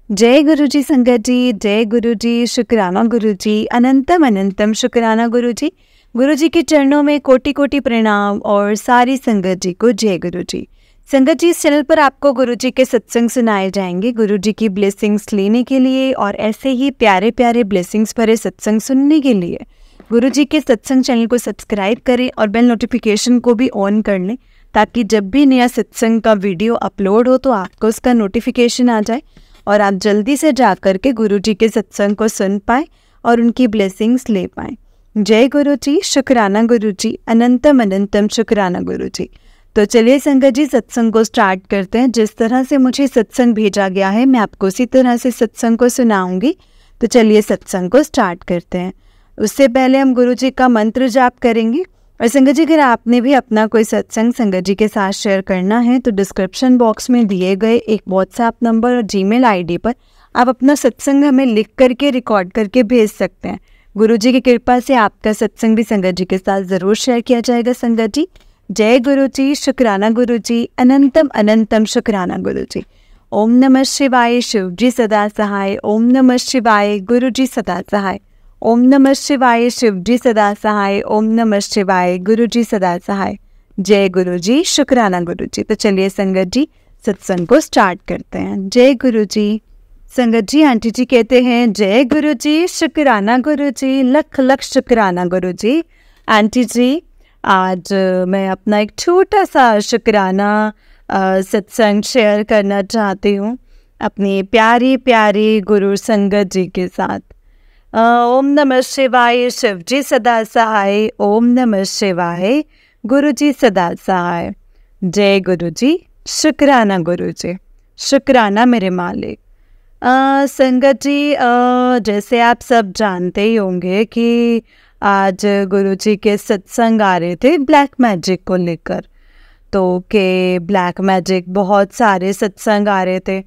जय गुरुजी संगत जी, जय गुरुजी, शुक्राना गुरुजी, अनंतम अनंतम शुक्राना गुरुजी। गुरुजी के चरणों में कोटि कोटि प्रणाम और सारी संगत जी को जय गुरुजी। संगत जी, इस चैनल पर आपको गुरुजी के सत्संग सुनाए जाएंगे गुरुजी की ब्लेसिंग्स लेने के लिए और ऐसे ही प्यारे प्यारे ब्लेसिंग्स भरे सत्संग सुनने के लिए गुरुजी के सत्संग चैनल को सब्सक्राइब करें और बेल नोटिफिकेशन को भी ऑन कर लें, ताकि जब भी नया सत्संग का वीडियो अपलोड हो तो आपको उसका नोटिफिकेशन आ जाए और आप जल्दी से जा कर के गुरुजी के सत्संग को सुन पाए और उनकी ब्लेसिंग्स ले पाए। जय गुरुजी, शुक्राना गुरुजी, अनंतम अनंतम शुक्राना गुरुजी। तो चलिए संगत जी, सत्संग को स्टार्ट करते हैं। जिस तरह से मुझे सत्संग भेजा गया है मैं आपको उसी तरह से सत्संग को सुनाऊंगी। तो चलिए सत्संग को स्टार्ट करते हैं। उससे पहले हम गुरुजी का मंत्र जाप करेंगे। और संगत जी, अगर आपने भी अपना कोई सत्संग संगत जी के साथ शेयर करना है तो डिस्क्रिप्शन बॉक्स में दिए गए एक व्हाट्सएप नंबर और जीमेल आईडी पर आप अपना सत्संग हमें लिख करके रिकॉर्ड करके भेज सकते हैं। गुरुजी की कृपा से आपका सत्संग भी संगत जी के साथ ज़रूर शेयर किया जाएगा। संगत जी, जय गुरुजी, शुक्राना गुरुजी, अनंतम अनंतम शुक्राना गुरुजी। ओम नमः शिवाय, शिव जी सदा सहाय। ओम नमः शिवाय, गुरुजी सदा सहाय। ओम नमः शिवाय, शिव जी सदा सहाय। ओम नमः शिवाय, गुरुजी सदा सहाय। जय गुरुजी, शुक्राना गुरुजी। तो चलिए संगत जी, सत्संग को स्टार्ट करते हैं। जय गुरुजी। संगत जी, आंटी जी कहते हैं जय गुरुजी, शुक्राना गुरुजी, लख लख शुक्राना गुरुजी। आंटी जी, आज मैं अपना एक छोटा सा शुक्राना सत्संग शेयर करना चाहती हूँ अपनी प्यारी प्यारी गुरु संगत जी के साथ। ओम नमः शिवाय, शिव जी सदा सहाय। ओम नमः शिवाय, गुरु जी सदा सहाय। जय गुरु जी, शुक्राना गुरु जी, शुक्राना मेरे मालिक। संगत जी, जैसे आप सब जानते ही होंगे कि आज गुरु जी के सत्संग आ रहे थे ब्लैक मैजिक को लेकर। तो के ब्लैक मैजिक बहुत सारे सत्संग आ रहे थे,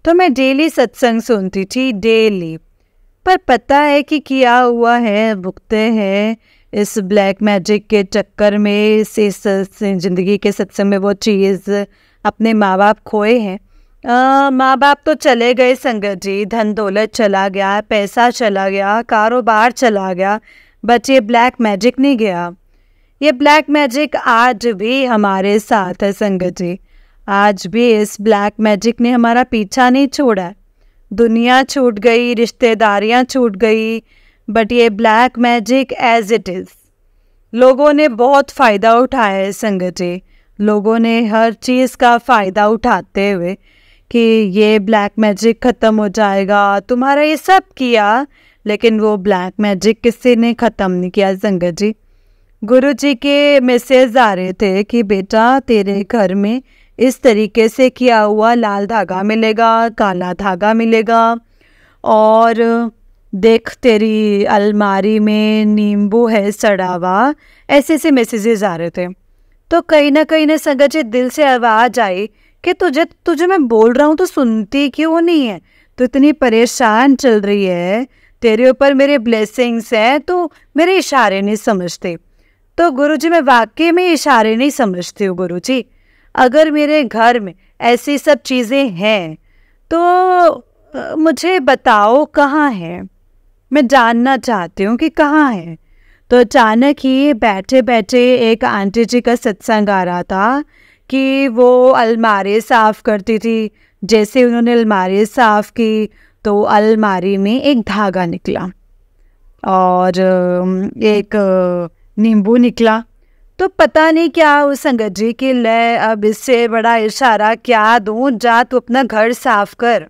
तो मैं डेली सत्संग सुनती थी, डेली। पर पता है कि क्या हुआ है, भुगते हैं इस ब्लैक मैजिक के चक्कर में, इस ज़िंदगी के सत्संग में वो चीज़ अपने माँ बाप खोए हैं। माँ बाप तो चले गए संगत जी, धन दौलत चला गया, पैसा चला गया, कारोबार चला गया, बट ये ब्लैक मैजिक नहीं गया। ये ब्लैक मैजिक आज भी हमारे साथ है संगत जी। आज भी इस ब्लैक मैजिक ने हमारा पीछा नहीं छोड़ा। दुनिया छूट गई, रिश्तेदारियां छूट गई, बट ये black magic as it is. लोगों ने बहुत फ़ायदा उठाया है संगत जी। लोगों ने हर चीज़ का फ़ायदा उठाते हुए कि ये ब्लैक मैजिक ख़त्म हो जाएगा, तुम्हारा ये सब किया, लेकिन वो ब्लैक मैजिक किसी ने ख़त्म नहीं किया संगत जी। गुरु जी के मैसेज आ रहे थे कि बेटा तेरे घर में इस तरीके से किया हुआ लाल धागा मिलेगा, काला धागा मिलेगा, और देख तेरी अलमारी में नींबू है सड़ा हुआ। ऐसे ऐसे मैसेजेस आ रहे थे। तो कहीं ना संगत जी दिल से आवाज़ आई कि तुझे मैं बोल रहा हूँ तो सुनती क्यों नहीं है? तो इतनी परेशान चल रही है, तेरे ऊपर मेरे ब्लेसिंग्स हैं, तो मेरे इशारे नहीं समझते। तो गुरुजी, मैं वाकई में इशारे नहीं समझती हूँ गुरुजी। अगर मेरे घर में ऐसी सब चीज़ें हैं तो मुझे बताओ कहाँ है, मैं जानना चाहती हूँ कि कहाँ है। तो अचानक ही बैठे बैठे एक आंटी जी का सत्संग आ रहा था कि वो अलमारी साफ़ करती थी। जैसे उन्होंने अलमारी साफ़ की तो अलमारी में एक धागा निकला और एक नींबू निकला। तो पता नहीं क्या उस संगत जी की ले, अब इससे बड़ा इशारा क्या दूँ, जा तू अपना घर साफ कर।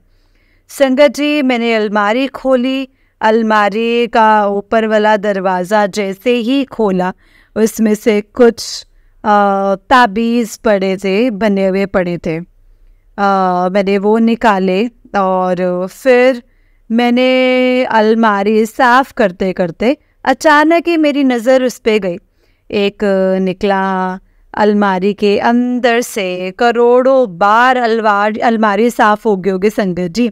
संगत जी, मैंने अलमारी खोली, अलमारी का ऊपर वाला दरवाज़ा जैसे ही खोला, उसमें से कुछ ताबीज़ पड़े थे, बने हुए पड़े थे। मैंने वो निकाले और फिर मैंने अलमारी साफ़ करते करते अचानक ही मेरी नज़र उस पर गई। एक निकला अलमारी के अंदर से, करोड़ों बार अलमारी साफ़ हो गई होगी संगत जी।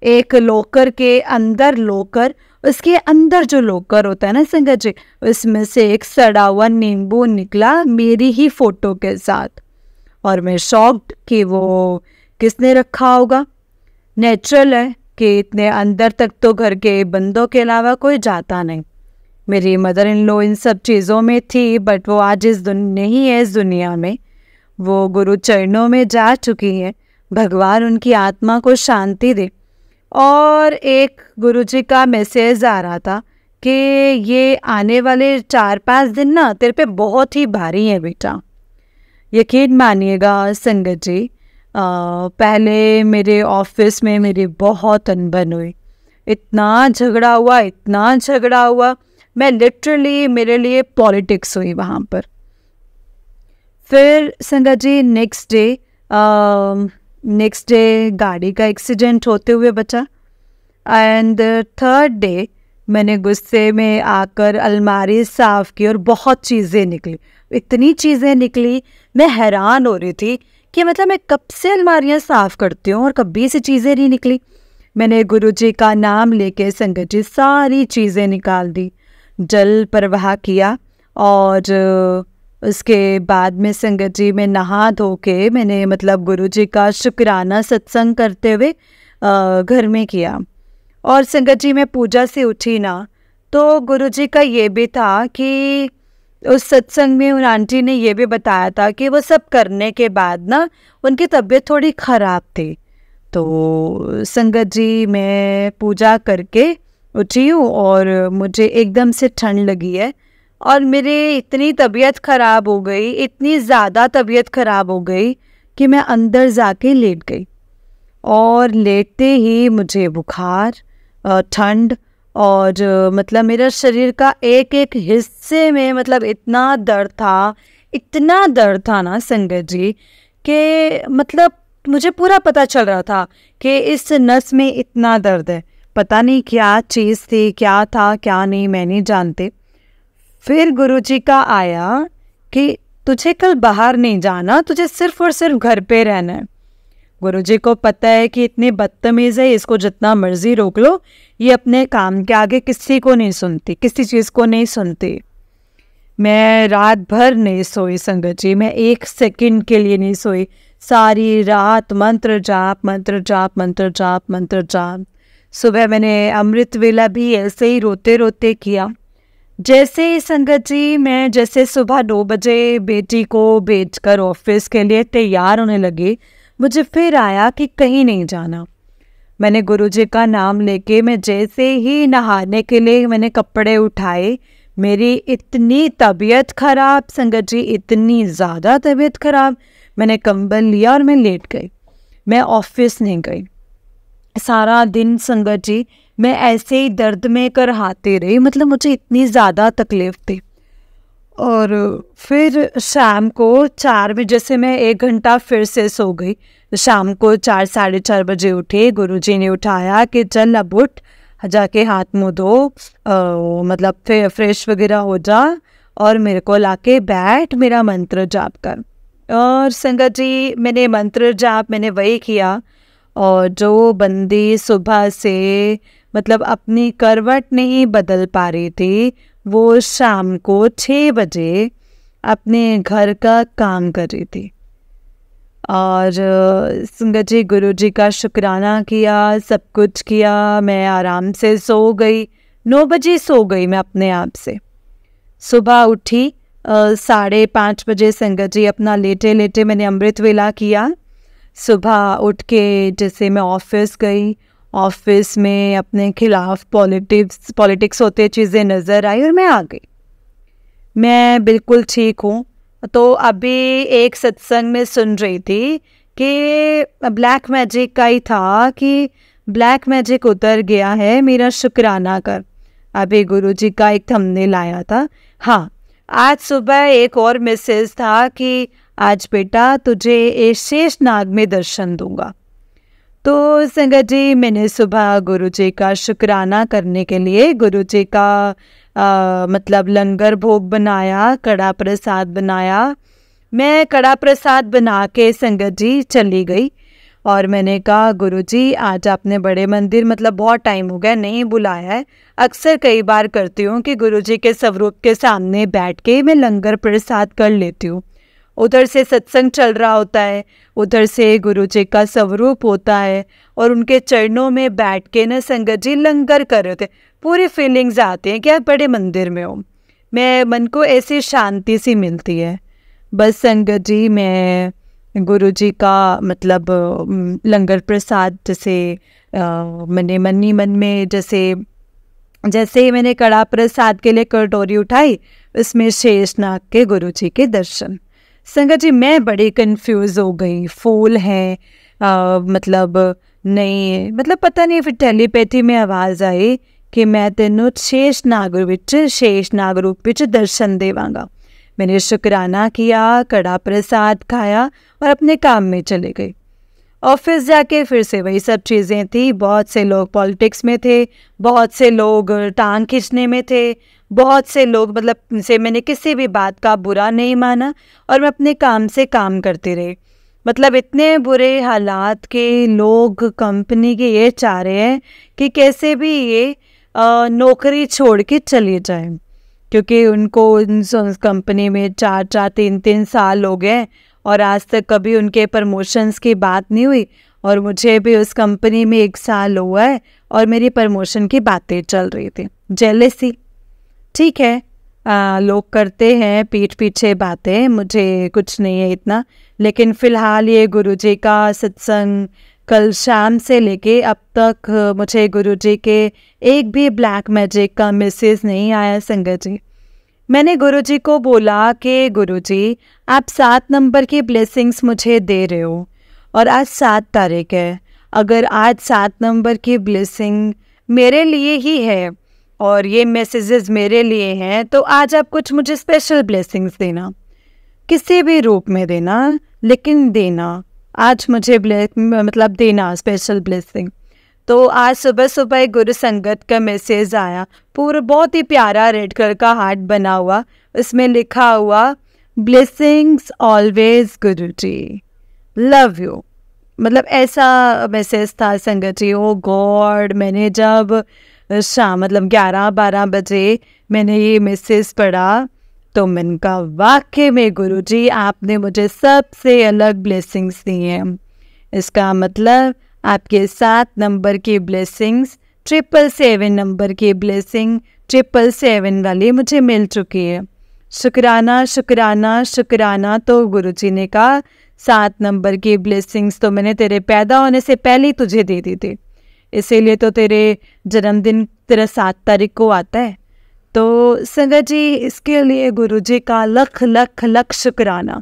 एक लॉकर के अंदर लॉकर, उसके अंदर जो लॉकर होता है ना संगत जी, उसमें से एक सड़ा हुआ नींबू निकला मेरी ही फ़ोटो के साथ। और मैं शॉक्ड कि वो किसने रखा होगा। नेचुरल है कि इतने अंदर तक तो घर के बंदों के अलावा कोई जाता नहीं। मेरी मदर इन लॉ इन सब चीज़ों में थी, बट वो आज नहीं है इस दुनिया में। वो गुरु चरणों में जा चुकी है। भगवान उनकी आत्मा को शांति दे। और एक गुरुजी का मैसेज आ रहा था कि ये आने वाले 4-5 दिन ना तेरे पे बहुत ही भारी है बेटा। यकीन मानिएगा संगत जी, पहले मेरे ऑफिस में मेरी बहुत अनबन हुई, इतना झगड़ा हुआ, मैं लिटरली, मेरे लिए पॉलिटिक्स हुई वहाँ पर। फिर संगत जी नेक्स्ट डे गाड़ी का एक्सीडेंट होते हुए बचा। एंड थर्ड डे मैंने गुस्से में आकर अलमारी साफ़ की और बहुत चीज़ें निकली, इतनी चीज़ें निकली, मैं हैरान हो रही थी कि मतलब मैं कब से अलमारियाँ साफ़ करती हूँ और कभी से चीज़ें नहीं निकली। मैंने गुरुजी का नाम लेके संगत जी सारी चीज़ें निकाल दी, जल प्रवाह किया। और उसके बाद में संगत जी मैं नहा धो के मैंने मतलब गुरुजी का शुक्राना सत्संग करते हुए घर में किया। और संगत जी मैं पूजा से उठी ना, तो गुरुजी का ये भी था कि उस सत्संग में उन आंटी ने ये भी बताया था कि वो सब करने के बाद ना उनकी तबीयत थोड़ी ख़राब थी। तो संगत जी मैं पूजा करके उठी हूँ और मुझे एकदम से ठंड लगी है और मेरी इतनी तबीयत ख़राब हो गई, इतनी ज़्यादा तबीयत ख़राब हो गई कि मैं अंदर जाके लेट गई। और लेटते ही मुझे बुखार, ठंड और मतलब मेरा शरीर का एक एक हिस्से में मतलब इतना दर्द था ना संगत जी, कि मतलब मुझे पूरा पता चल रहा था कि इस नस में इतना दर्द है। पता नहीं क्या चीज़ थी, क्या था क्या नहीं, मैं नहीं जानते। फिर गुरुजी का आया कि तुझे कल बाहर नहीं जाना, तुझे सिर्फ और सिर्फ घर पे रहना है। गुरुजी को पता है कि इतनी बदतमीज़ है, इसको जितना मर्जी रोक लो, ये अपने काम के आगे किसी को नहीं सुनती, किसी चीज़ को नहीं सुनती। मैं रात भर नहीं सोई संगत जी, मैं 1 सेकंड के लिए नहीं सोई। सारी रात मंत्र जाप। सुबह मैंने अमृत वेला भी ऐसे ही रोते रोते किया। जैसे ही संगत जी मैं जैसे सुबह 9 बजे बेटी को भेजकर ऑफिस के लिए तैयार होने लगी, मुझे फिर आया कि कहीं नहीं जाना। मैंने गुरुजी का नाम लेके मैं जैसे ही नहाने के लिए मैंने कपड़े उठाए, मेरी इतनी तबीयत ख़राब संगत जी, इतनी ज़्यादा तबीयत ख़राब, मैंने कंबल लिया और मैं लेट गई। मैं ऑफिस नहीं गई। सारा दिन संगत जी मैं ऐसे ही दर्द में करहाती रही, मतलब मुझे इतनी ज़्यादा तकलीफ़ थी। और फिर शाम को 4 बजे से मैं 1 घंटा फिर से सो गई। शाम को 4 साढ़े 4 बजे उठे, गुरुजी ने उठाया कि चल अब उठ, जाके हाथ मुँह धो, मतलब फ्रेश वगैरह हो जा और मेरे को लाके बैठ, मेरा मंत्र जाप कर। और संगत जी मैंने मंत्र जाप मैंने वही किया। और जो बंदी सुबह से मतलब अपनी करवट नहीं बदल पा रही थी, वो शाम को 6 बजे अपने घर का काम कर रही थी। और संगत जी गुरुजी का शुक्राना किया, सब कुछ किया, मैं आराम से सो गई। 9 बजे सो गई मैं अपने आप से। सुबह उठी 5:30 बजे संगत जी, अपना लेटे लेटे मैंने अमृत वेला किया। सुबह उठ के जैसे मैं ऑफिस गई, ऑफिस में अपने खिलाफ पॉलिटिक्स होते चीज़ें नज़र आई और मैं आ गई। मैं बिल्कुल ठीक हूँ। तो अभी एक सत्संग में सुन रही थी कि ब्लैक मैजिक का ही था कि ब्लैक मैजिक उतर गया है, मेरा शुक्राना कर। अभी गुरुजी का एक थंबनेल आया था। हाँ, आज सुबह एक और मैसेज था कि आज बेटा तुझे शेष नाग में दर्शन दूंगा। तो संगत जी मैंने सुबह गुरुजी का शुक्राना करने के लिए गुरुजी का मतलब लंगर भोग बनाया, कड़ा प्रसाद बनाया। मैं कड़ा प्रसाद बना के संगत जी चली गई और मैंने कहा गुरुजी आज आपने बड़े मंदिर मतलब बहुत टाइम हो गया नहीं बुलाया है। अक्सर कई बार करती हूँ कि गुरुजी के स्वरूप के सामने बैठ के मैं लंगर प्रसाद कर लेती हूँ। उधर से सत्संग चल रहा होता है, उधर से गुरु जी का स्वरूप होता है और उनके चरणों में बैठ के ना संगत जी लंगर कर रहे थे। पूरी फीलिंग्स आती हैं कि आप बड़े मंदिर में हो। मैं मन को ऐसी शांति सी मिलती है। बस संगत जी मैं गुरु जी का मतलब लंगर प्रसाद जैसे मैंने मन में जैसे ही मैंने कड़ा प्रसाद के लिए कटोरी उठाई, उसमें शेषनाग के गुरु जी के दर्शन। संगत जी मैं बड़ी कंफ्यूज हो गई। फूल है मतलब नहीं, मतलब पता नहीं, फिर टेलीपैथी में आवाज़ आई कि मैं तेनों शेषनाग रूप विच दर्शन देवांगा। मैंने शुक्राना किया, कड़ा प्रसाद खाया और अपने काम में चले गई। ऑफिस जाके फिर से वही सब चीज़ें थी। बहुत से लोग पॉलिटिक्स में थे, बहुत से लोग टांग खींचने में थे, बहुत से लोग मतलब से मैंने किसी भी बात का बुरा नहीं माना और मैं अपने काम से काम करती रही। मतलब इतने बुरे हालात के लोग कंपनी के ये चाह रहे हैं कि कैसे भी ये नौकरी छोड़ के चले जाए, क्योंकि उनको उस कंपनी में 3 साल हो गए और आज तक कभी उनके प्रमोशंस की बात नहीं हुई। और मुझे भी उस कंपनी में 1 साल हुआ है और मेरी प्रमोशन की बातें चल रही थी। जेलसी, ठीक है, लोग करते हैं पीठ पीछे बातें, मुझे कुछ नहीं है इतना। लेकिन फ़िलहाल ये गुरुजी का सत्संग कल शाम से लेके अब तक मुझे गुरुजी के एक भी ब्लैक मैजिक का मैसेज नहीं आया। संगत जी मैंने गुरुजी को बोला कि गुरुजी आप 7 नंबर की ब्लेसिंग्स मुझे दे रहे हो और आज 7 तारीख है। अगर आज 7 नंबर की ब्लेसिंग मेरे लिए ही है और ये मैसेजेस मेरे लिए हैं, तो आज आप कुछ मुझे स्पेशल ब्लेसिंग्स देना, किसी भी रूप में देना, लेकिन देना आज मुझे मतलब देना स्पेशल ब्लेसिंग। तो आज सुबह सुबह गुरु संगत का मैसेज आया, पूरा बहुत ही प्यारा रेड कलर का हार्ट बना हुआ, उसमें लिखा हुआ blessings always Guruji, love you. मतलब ऐसा मैसेज था संगत जी। ओ गॉड, मैंने जब शाम मतलब 11-12 बजे मैंने ये मैसेज पढ़ा तो मैंने कहा वाकई में गुरुजी आपने मुझे सबसे अलग ब्लेसिंग्स दी हैं। इसका मतलब आपके 7 नंबर की ब्लेसिंग्स 777 नंबर की ब्लेसिंग 777 वाली मुझे मिल चुकी है। शुक्राना शुक्राना शुक्राना। तो गुरुजी ने कहा 7 नंबर की ब्लेसिंग्स तो मैंने तेरे पैदा होने से पहले ही तुझे दे दी थी, इसीलिए तो तेरे जन्मदिन तेरा 7 तारीख को आता है। तो संगत जी इसके लिए गुरुजी का लख लख लख शुक्राना।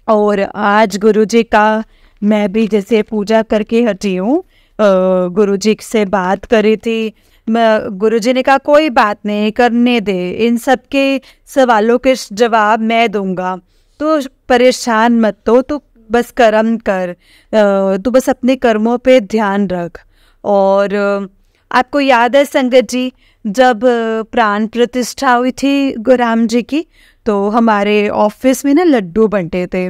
और आज गुरुजी का मैं भी जैसे पूजा करके हटी हूँ, गुरुजी से बात करी थी, गुरुजी ने कहा कोई बात नहीं, करने दे, इन सब के सवालों के जवाब मैं दूंगा, तो परेशान मत हो, तू बस कर्म कर, तू बस अपने कर्मों पे ध्यान रख। और आपको याद है संगत जी जब प्राण प्रतिष्ठा हुई थी गुरुराम जी की, तो हमारे ऑफिस में ना लड्डू बंटे थे,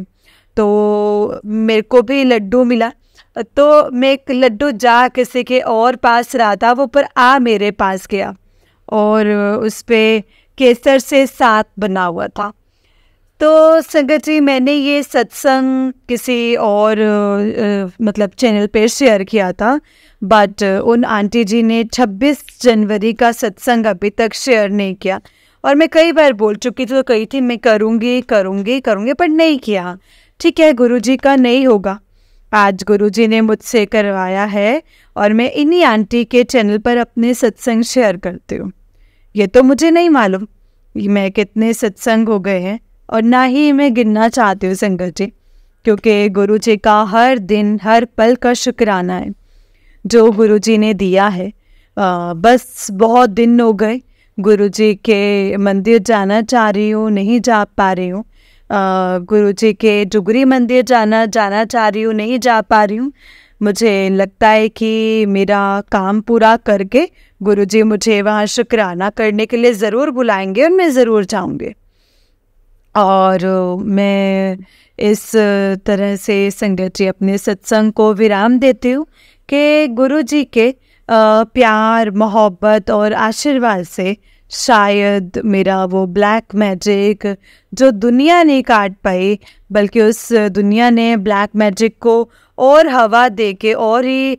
तो मेरे को भी लड्डू मिला, तो मैं एक लड्डू जा किसी के और पास रहा था, वो पर आ मेरे पास गया और उस पर केसर से 7 बना हुआ था। तो संगत जी मैंने ये सत्संग किसी और मतलब चैनल पे शेयर किया था, बट उन आंटी जी ने 26 जनवरी का सत्संग अभी तक शेयर नहीं किया। और मैं कई बार बोल चुकी थी, तो कही थी मैं करूँगी करूँगी करूँगी, पर नहीं किया। ठीक है, गुरुजी का नहीं होगा, आज गुरुजी ने मुझसे करवाया है और मैं इन्हीं आंटी के चैनल पर अपने सत्संग शेयर करती हूँ। ये तो मुझे नहीं मालूम मैं कितने सत्संग हो गए हैं और ना ही मैं गिनना चाहती हूँ संगत जी, क्योंकि गुरुजी का हर दिन हर पल का शुक्राना है जो गुरुजी ने दिया है। बस बहुत दिन हो गए गुरुजी के मंदिर जाना चाह रही हूँ, नहीं जा पा रही हूँ। गुरुजी के जुगरी मंदिर जाना चाह रही हूँ, नहीं जा पा रही हूँ। मुझे लगता है कि मेरा काम पूरा करके गुरुजी मुझे वहाँ शुक्राना करने के लिए ज़रूर बुलाएंगे और मैं ज़रूर जाऊँगी। और मैं इस तरह से संगत जी अपने सत्संग को विराम देती हूँ कि गुरुजी के प्यार मोहब्बत और आशीर्वाद से शायद मेरा वो ब्लैक मैजिक जो दुनिया नहीं काट पाई, बल्कि उस दुनिया ने ब्लैक मैजिक को और हवा दे के और ही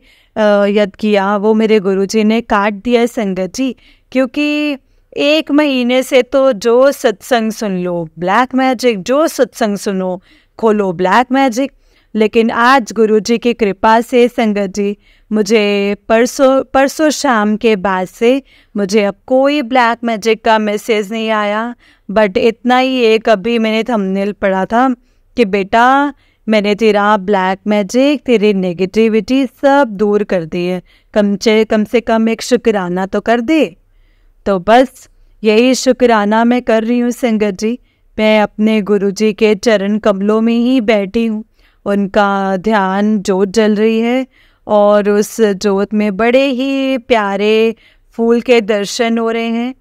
यद किया, वो मेरे गुरुजी ने काट दिया संगत जी। क्योंकि 1 महीने से तो जो सत्संग सुन लो ब्लैक मैजिक, जो सत्संग सुनो खोलो ब्लैक मैजिक। लेकिन आज गुरुजी की कृपा से संगत जी मुझे परसों शाम के बाद से मुझे अब कोई ब्लैक मैजिक का मैसेज नहीं आया। बट इतना ही एक अभी मैंने थंबनेल पढ़ा था कि बेटा मैंने तेरा ब्लैक मैजिक, तेरी नेगेटिविटी सब दूर कर दी है, कम से कम एक शुक्राना तो कर दे। तो बस यही शुक्राना मैं कर रही हूँ संगत जी। मैं अपने गुरुजी के चरण कमलों में ही बैठी हूँ, उनका ध्यान जोत जल रही है और उस जोत में बड़े ही प्यारे फूल के दर्शन हो रहे हैं।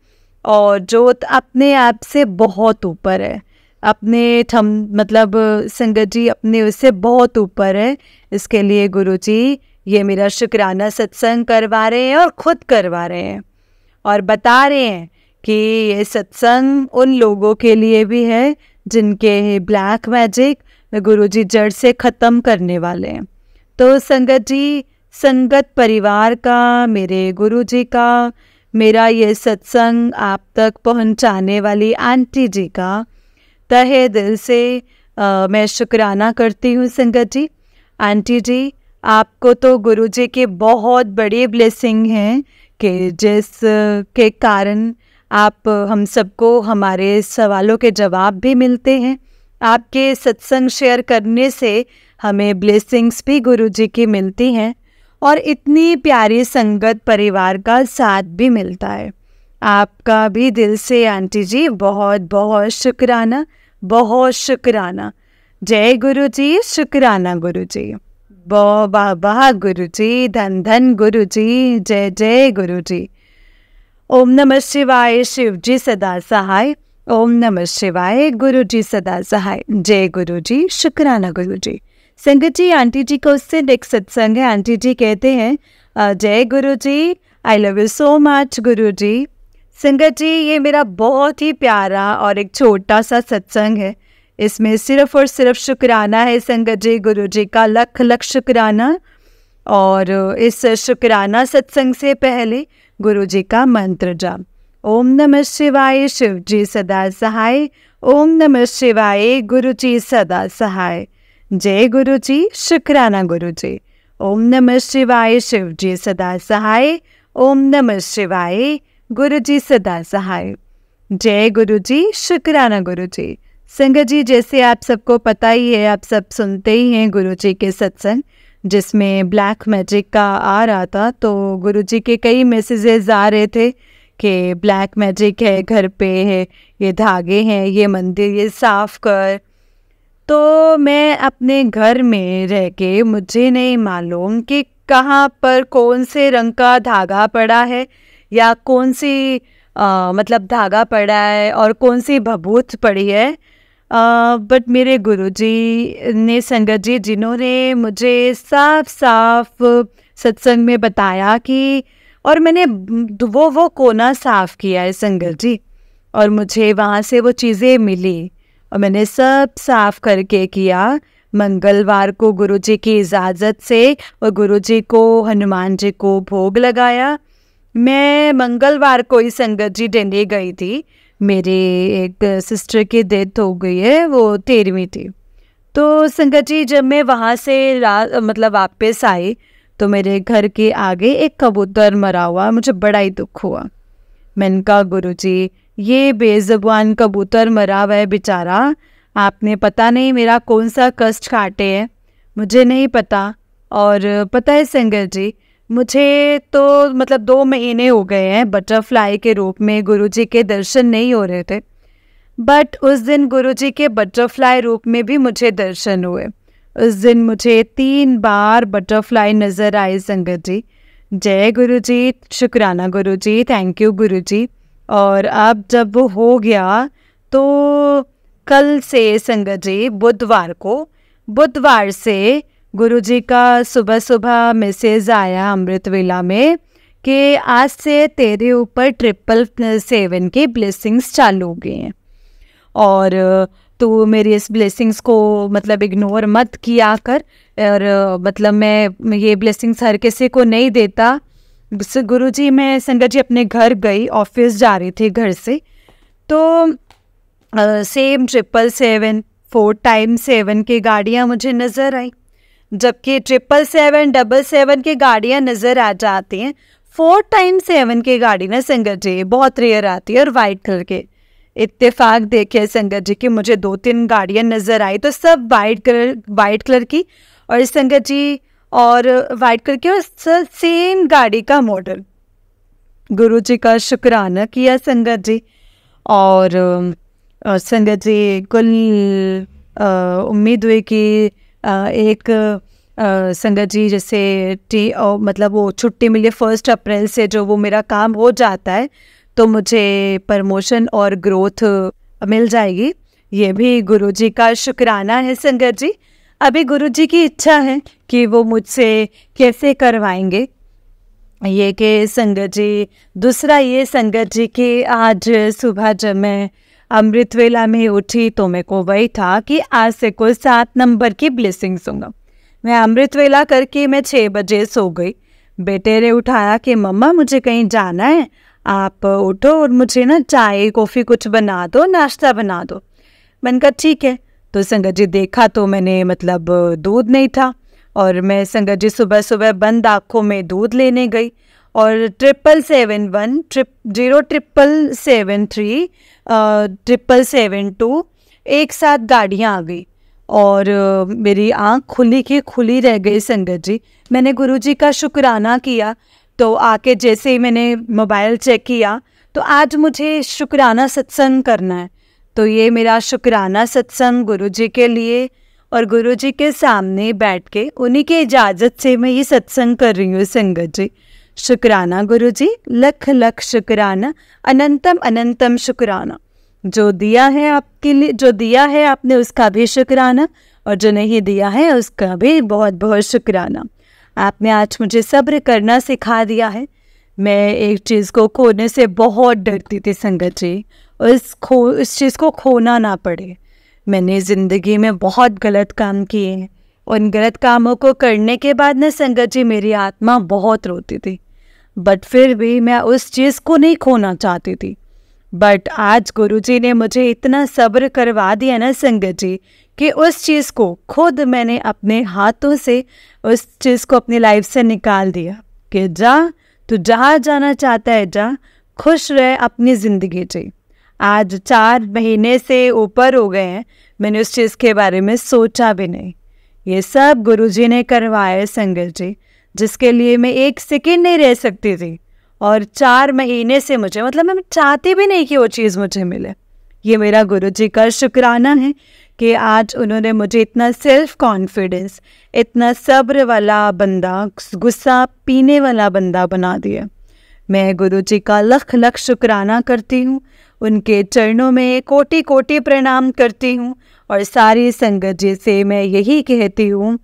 और जोत अपने आप से बहुत ऊपर है, अपने मतलब संगत जी अपने उससे बहुत ऊपर है। इसके लिए गुरुजी ये मेरा शुक्राना सत्संग करवा रहे हैं और खुद करवा रहे हैं और बता रहे हैं कि ये सत्संग उन लोगों के लिए भी है जिनके ब्लैक मैजिक गुरुजी जड़ से ख़त्म करने वाले हैं। तो संगत जी, संगत परिवार का, मेरे गुरुजी का, मेरा ये सत्संग आप तक पहुंचाने वाली आंटी जी का तहे दिल से मैं शुक्राना करती हूँ संगत जी। आंटी जी, आपको तो गुरुजी की बहुत बड़ी ब्लेसिंग है कि जिस के कारण आप हम सबको हमारे सवालों के जवाब भी मिलते हैं। आपके सत्संग शेयर करने से हमें ब्लेसिंग्स भी गुरुजी की मिलती हैं और इतनी प्यारी संगत परिवार का साथ भी मिलता है। आपका भी दिल से आंटी जी बहुत बहुत शुक्राना, बहुत शुक्राना। जय गुरुजी, शुक्राना गुरुजी, वाह वाह गुरुजी, धन धन गुरुजी, जय जय गुरुजी। ओम नमः शिवाय, शिव जी सदा सहाय। ओम नमः शिवाय, गुरुजी सदा सहाय। जय गुरुजी, शुक्राना गुरुजी। संगत जी, आंटी जी का उससे नेक्स्ट सत्संग है। आंटी जी कहते हैं जय Guruji, I love you so much Guruji. संगत जी, ये मेरा बहुत ही प्यारा और एक छोटा सा सत्संग है। इसमें सिर्फ और सिर्फ शुक्राना है संगत जी, गुरुजी का लख लख शुक्राना। और इस शुक्राना सत्संग से पहले गुरुजी का मंत्र जाप। ओम नमः शिवाय, शिव जी सदा सहाय। ओम नमः शिवाय, गुरुजी सदा सहाय। जय गुरुजी, शुक्राना गुरुजी। ओम नमः शिवाय, शिव जी सदा सहाय। ओम नमः शिवाय, गुरुजी सदा सहाय। जय गुरुजी, शुक्राना गुरुजी। संगत जी, जैसे आप सबको पता ही है, आप सब सुनते ही हैं गुरुजी के सत्संग जिसमें ब्लैक मैजिक का आ रहा था। तो गुरुजी के कई मैसेजेस आ रहे थे कि ब्लैक मैजिक है, घर पे है, ये धागे हैं, ये मंदिर, ये साफ कर। तो मैं अपने घर में रह के मुझे नहीं मालूम कि कहाँ पर कौन से रंग का धागा पड़ा है या कौन सी मतलब धागा पड़ा है और कौन सी भभूत पड़ी है। बट मेरे गुरुजी ने संगत जी, जिन्होंने मुझे साफ साफ सत्संग में बताया कि, और मैंने वो कोना साफ किया है संगत जी, और मुझे वहाँ से वो चीज़ें मिली और मैंने सब साफ करके किया। मंगलवार को गुरुजी की इजाज़त से और गुरुजी को, हनुमान जी को भोग लगाया। मैं मंगलवार को ही संगत जी दिल्ली गई थी। मेरी एक सिस्टर की डेथ हो गई है, वो 13वीं थी। तो संगत जी, जब मैं वहाँ से मतलब वापस आई तो मेरे घर के आगे एक कबूतर मरा हुआ, मुझे बड़ा ही दुख हुआ। मैंने कहा गुरुजी, ये बेज़ुबान कबूतर मरा हुआ है बेचारा, आपने पता नहीं मेरा कौन सा कष्ट काटे हैं, मुझे नहीं पता। और पता है संगत जी, मुझे तो मतलब 2 महीने हो गए हैं बटरफ्लाई के रूप में गुरुजी के दर्शन नहीं हो रहे थे। बट उस दिन गुरुजी के बटरफ्लाई रूप में भी मुझे दर्शन हुए। उस दिन मुझे 3 बार बटरफ्लाई नज़र आए संगत जी। जय गुरुजी, शुक्राना गुरुजी, थैंक यू गुरुजी। और अब जब वो हो गया तो कल से संगत जी, बुधवार से गुरुजी का सुबह सुबह मैसेज आया अमृत वेला में कि आज से तेरे ऊपर 777 के ब्लेसिंग्स चालू हो गए हैं और तू मेरी इस ब्लेसिंग्स को मतलब इग्नोर मत किया कर। और मतलब मैं ये ब्लेसिंग्स हर किसी को नहीं देता। गुरुजी, मैं संगत जी अपने घर गई, ऑफिस जा रही थी घर से, तो सेम 777 4 टाइम 7 की गाड़ियाँ मुझे नज़र आई, जबकि 777 की गाड़ियाँ नज़र आ जाती हैं। 4 टाइम 7 की गाड़ी ना संगत जी बहुत रेयर आती है, और वाइट कलर के। इत्तेफाक देखिए संगत जी कि मुझे 2-3 गाड़ियाँ नज़र आई, तो सब वाइट कलर की, और संगत जी और वाइट कलर की, और सेम गाड़ी का मॉडल। गुरुजी का शुक्राना किया संगत जी। और संगत जी कुल उम्मीद हुई कि एक संगत जी जैसे मतलब वो छुट्टी मिली 1 अप्रैल से, जो वो मेरा काम हो जाता है तो मुझे प्रमोशन और ग्रोथ मिल जाएगी। ये भी गुरुजी का शुक्राना है संगत जी। अभी गुरुजी की इच्छा है कि वो मुझसे कैसे करवाएंगे ये कि संगत जी। दूसरा ये संगत जी कि आज सुबह जब मैं अमृत वेला में उठी तो मेरे को वही था कि आज से कोई 7 नंबर की ब्लेसिंग्स होगा। मैं अमृत वेला करके मैं 6 बजे सो गई। बेटे ने उठाया कि मम्मा मुझे कहीं जाना है, आप उठो और मुझे ना चाय कॉफ़ी कुछ बना दो, नाश्ता बना दो। मैंने कहा ठीक है। तो संगत जी देखा तो मैंने मतलब दूध नहीं था, और मैं संगत जी सुबह सुबह बंद आँखों में दूध लेने गई, और 777 00073 772 एक साथ गाड़ियाँ आ गई, और मेरी आँख खुली की खुली रह गई संगत जी। मैंने गुरुजी का शुक्राना किया, तो आके जैसे ही मैंने मोबाइल चेक किया तो आज मुझे शुक्राना सत्संग करना है। तो ये मेरा शुक्राना सत्संग गुरुजी के लिए, और गुरुजी के सामने बैठ के उन्हीं की इजाज़त से मैं ये सत्संग कर रही हूँ संगत जी। शुक्राना गुरुजी, लख लख शुक्राना, अनंतम अनंतम शुक्राना। जो दिया है आपके लिए, जो दिया है आपने उसका भी शुक्राना, और जो नहीं दिया है उसका भी बहुत बहुत शुक्राना। आपने आज मुझे सब्र करना सिखा दिया है। मैं एक चीज़ को खोने से बहुत डरती थी संगत जी, उस चीज़ को खोना ना पड़े। मैंने ज़िंदगी में बहुत गलत काम किए हैं, उन गलत कामों को करने के बाद ना संगत जी मेरी आत्मा बहुत रोती थी, बट फिर भी मैं उस चीज़ को नहीं खोना चाहती थी। बट आज गुरुजी ने मुझे इतना सब्र करवा दिया ना संगत जी कि उस चीज़ को खुद मैंने अपने हाथों से उस चीज़ को अपनी लाइफ से निकाल दिया कि जा, तू जहाँ जाना चाहता है जा, खुश रह अपनी ज़िंदगी जी। आज 4 महीने से ऊपर हो गए हैं, मैंने उस चीज़ के बारे में सोचा भी नहीं। ये सब गुरुजी ने करवाया संगत जी, जिसके लिए मैं 1 सेकंड नहीं रह सकती थी, और 4 महीने से मुझे मतलब मैं चाहती भी नहीं कि वो चीज़ मुझे मिले। ये मेरा गुरुजी का शुक्राना है कि आज उन्होंने मुझे इतना सेल्फ कॉन्फिडेंस, इतना सब्र वाला बंदा, गुस्सा पीने वाला बंदा बना दिया। मैं गुरुजी का लख लख शुक्राना करती हूँ, उनके चरणों में कोटि कोटि प्रणाम करती हूँ, और सारी संगत जी से मैं यही कहती हूँ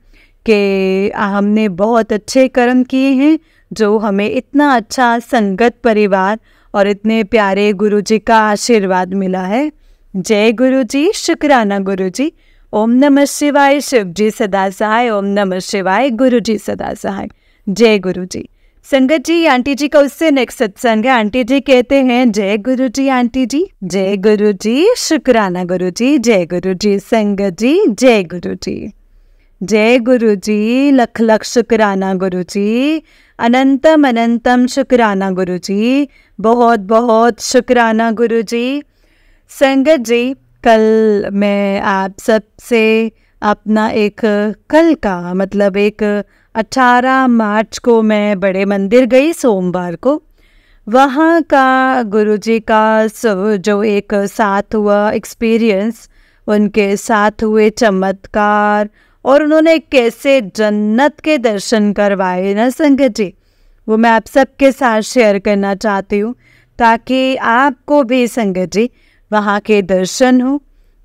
कि हमने बहुत अच्छे कर्म किए हैं जो हमें इतना अच्छा संगत परिवार और इतने प्यारे गुरुजी का आशीर्वाद मिला है। जय गुरुजी, शुक्राना गुरुजी। ओम नमः शिवाय, शिव जी सदा सहाय। ओम नमः शिवाय, गुरुजी सदा सहाय। जय गुरुजी। संगत जी, आंटी जी का उससे नेक्स्ट सत्संग है। आंटी जी कहते हैं जय गुरुजी आंटी जी, जय गुरुजी, शुक्राना गुरुजी, जय गुरुजी। संगत जी जय गुरुजी, जय गुरुजी, लख लख शुक्राना गुरुजी, अनंतम अनंतम शुक्राना गुरुजी, बहुत बहुत शुक्राना गुरुजी। संगत जी, कल मैं आप सबसे अपना एक कल का मतलब एक 18 मार्च को मैं बड़े मंदिर गई सोमवार को। वहाँ का गुरुजी का जो एक साथ हुआ एक्सपीरियंस, उनके साथ हुए चमत्कार, और उन्होंने कैसे जन्नत के दर्शन करवाए ना संगत जी, वो मैं आप सबके साथ शेयर करना चाहती हूँ, ताकि आपको भी संगत जी वहाँ के दर्शन हो